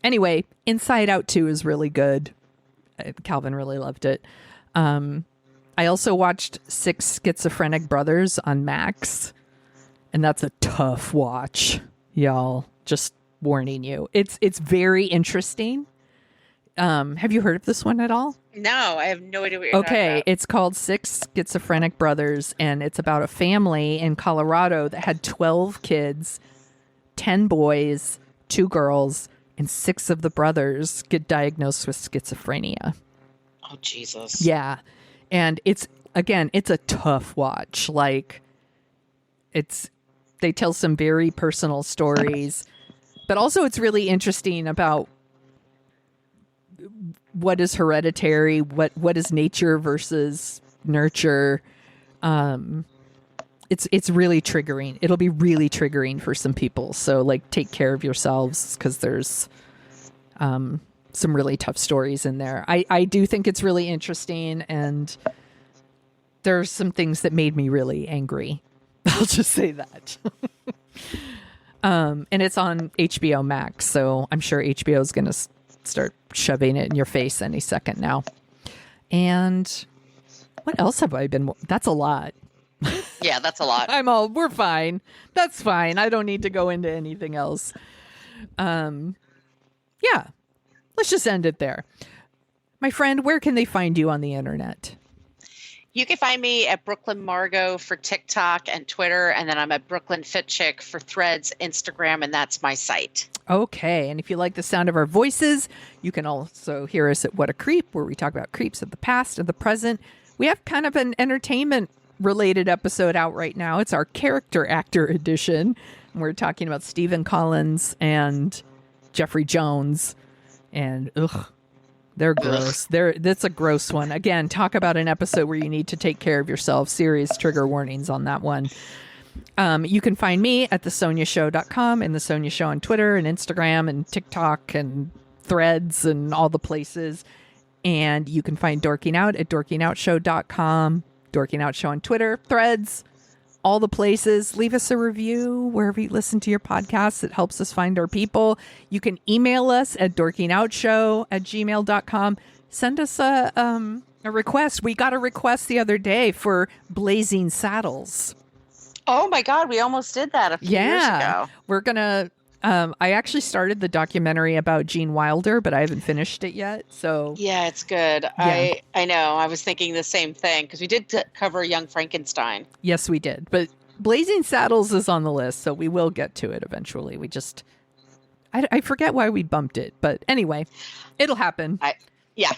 Speaker 9: Anyway, Inside Out 2 is really good. Calvin really loved it. I also watched 6 Schizophrenic Brothers on Max, and that's a tough watch, y'all. Just warning you. It's very interesting. Have you heard of this one at all?
Speaker 10: No, I have no idea what you're talking about.
Speaker 9: It's called 6 Schizophrenic Brothers, and it's about a family in Colorado that had 12 kids, 10 boys, 2 girls, and 6 of the brothers get diagnosed with schizophrenia.
Speaker 10: Oh, Jesus.
Speaker 9: Yeah. And it's a tough watch. Like, they tell some very personal stories, but also it's really interesting about what is hereditary, what is nature versus nurture. It's really triggering. It'll be really triggering for some people. So like, take care of yourselves, because there's some really tough stories in there. I do think it's really interesting, and there's some things that made me really angry. I'll just say that. And it's on HBO Max, so I'm sure HBO is going to start shoving it in your face any second now. And what else have I been? That's a lot.
Speaker 10: Yeah, that's a lot.
Speaker 9: We're fine. That's fine. I don't need to go into anything else. Yeah, let's just end it there. My friend, where can they find you on the internet?
Speaker 10: You can find me at Brooklyn Margot for TikTok and Twitter, and then I'm at Brooklyn Fit Chick for Threads, Instagram, and that's my site.
Speaker 9: Okay, and if you like the sound of our voices, you can also hear us at What a Creep, where we talk about creeps of the past and the present. We have kind of an entertainment-related episode out right now. It's our character actor edition. We're talking about Stephen Collins and Jeffrey Jones, and they're gross. That's a gross one. Again, talk about an episode where you need to take care of yourself. Serious trigger warnings on that one. You can find me at thesoniashow.com and The Sonia Show on Twitter and Instagram and TikTok and Threads and all the places. And you can find Dorking Out at dorkingoutshow.com, Dorking Out Show on Twitter, Threads, all the places. Leave us a review wherever you listen to your podcasts. It helps us find our people. You can email us at dorkingoutshow@gmail.com. Send us a request. We got a request the other day for Blazing Saddles.
Speaker 10: Oh my God, we almost did that a few years ago.
Speaker 9: We're going to, I actually started the documentary about Gene Wilder, but I haven't finished it yet. So
Speaker 10: yeah, it's good.
Speaker 9: Yeah.
Speaker 10: I know. I was thinking the same thing, because we did cover Young Frankenstein.
Speaker 9: Yes, we did. But Blazing Saddles is on the list, so we will get to it eventually. We just, I forget why we bumped it, but anyway, it'll happen.
Speaker 10: Yeah.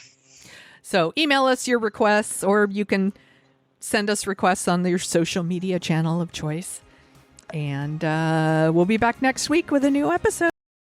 Speaker 9: So email us your requests, or you can send us requests on your social media channel of choice. And we'll be back next week with a new episode.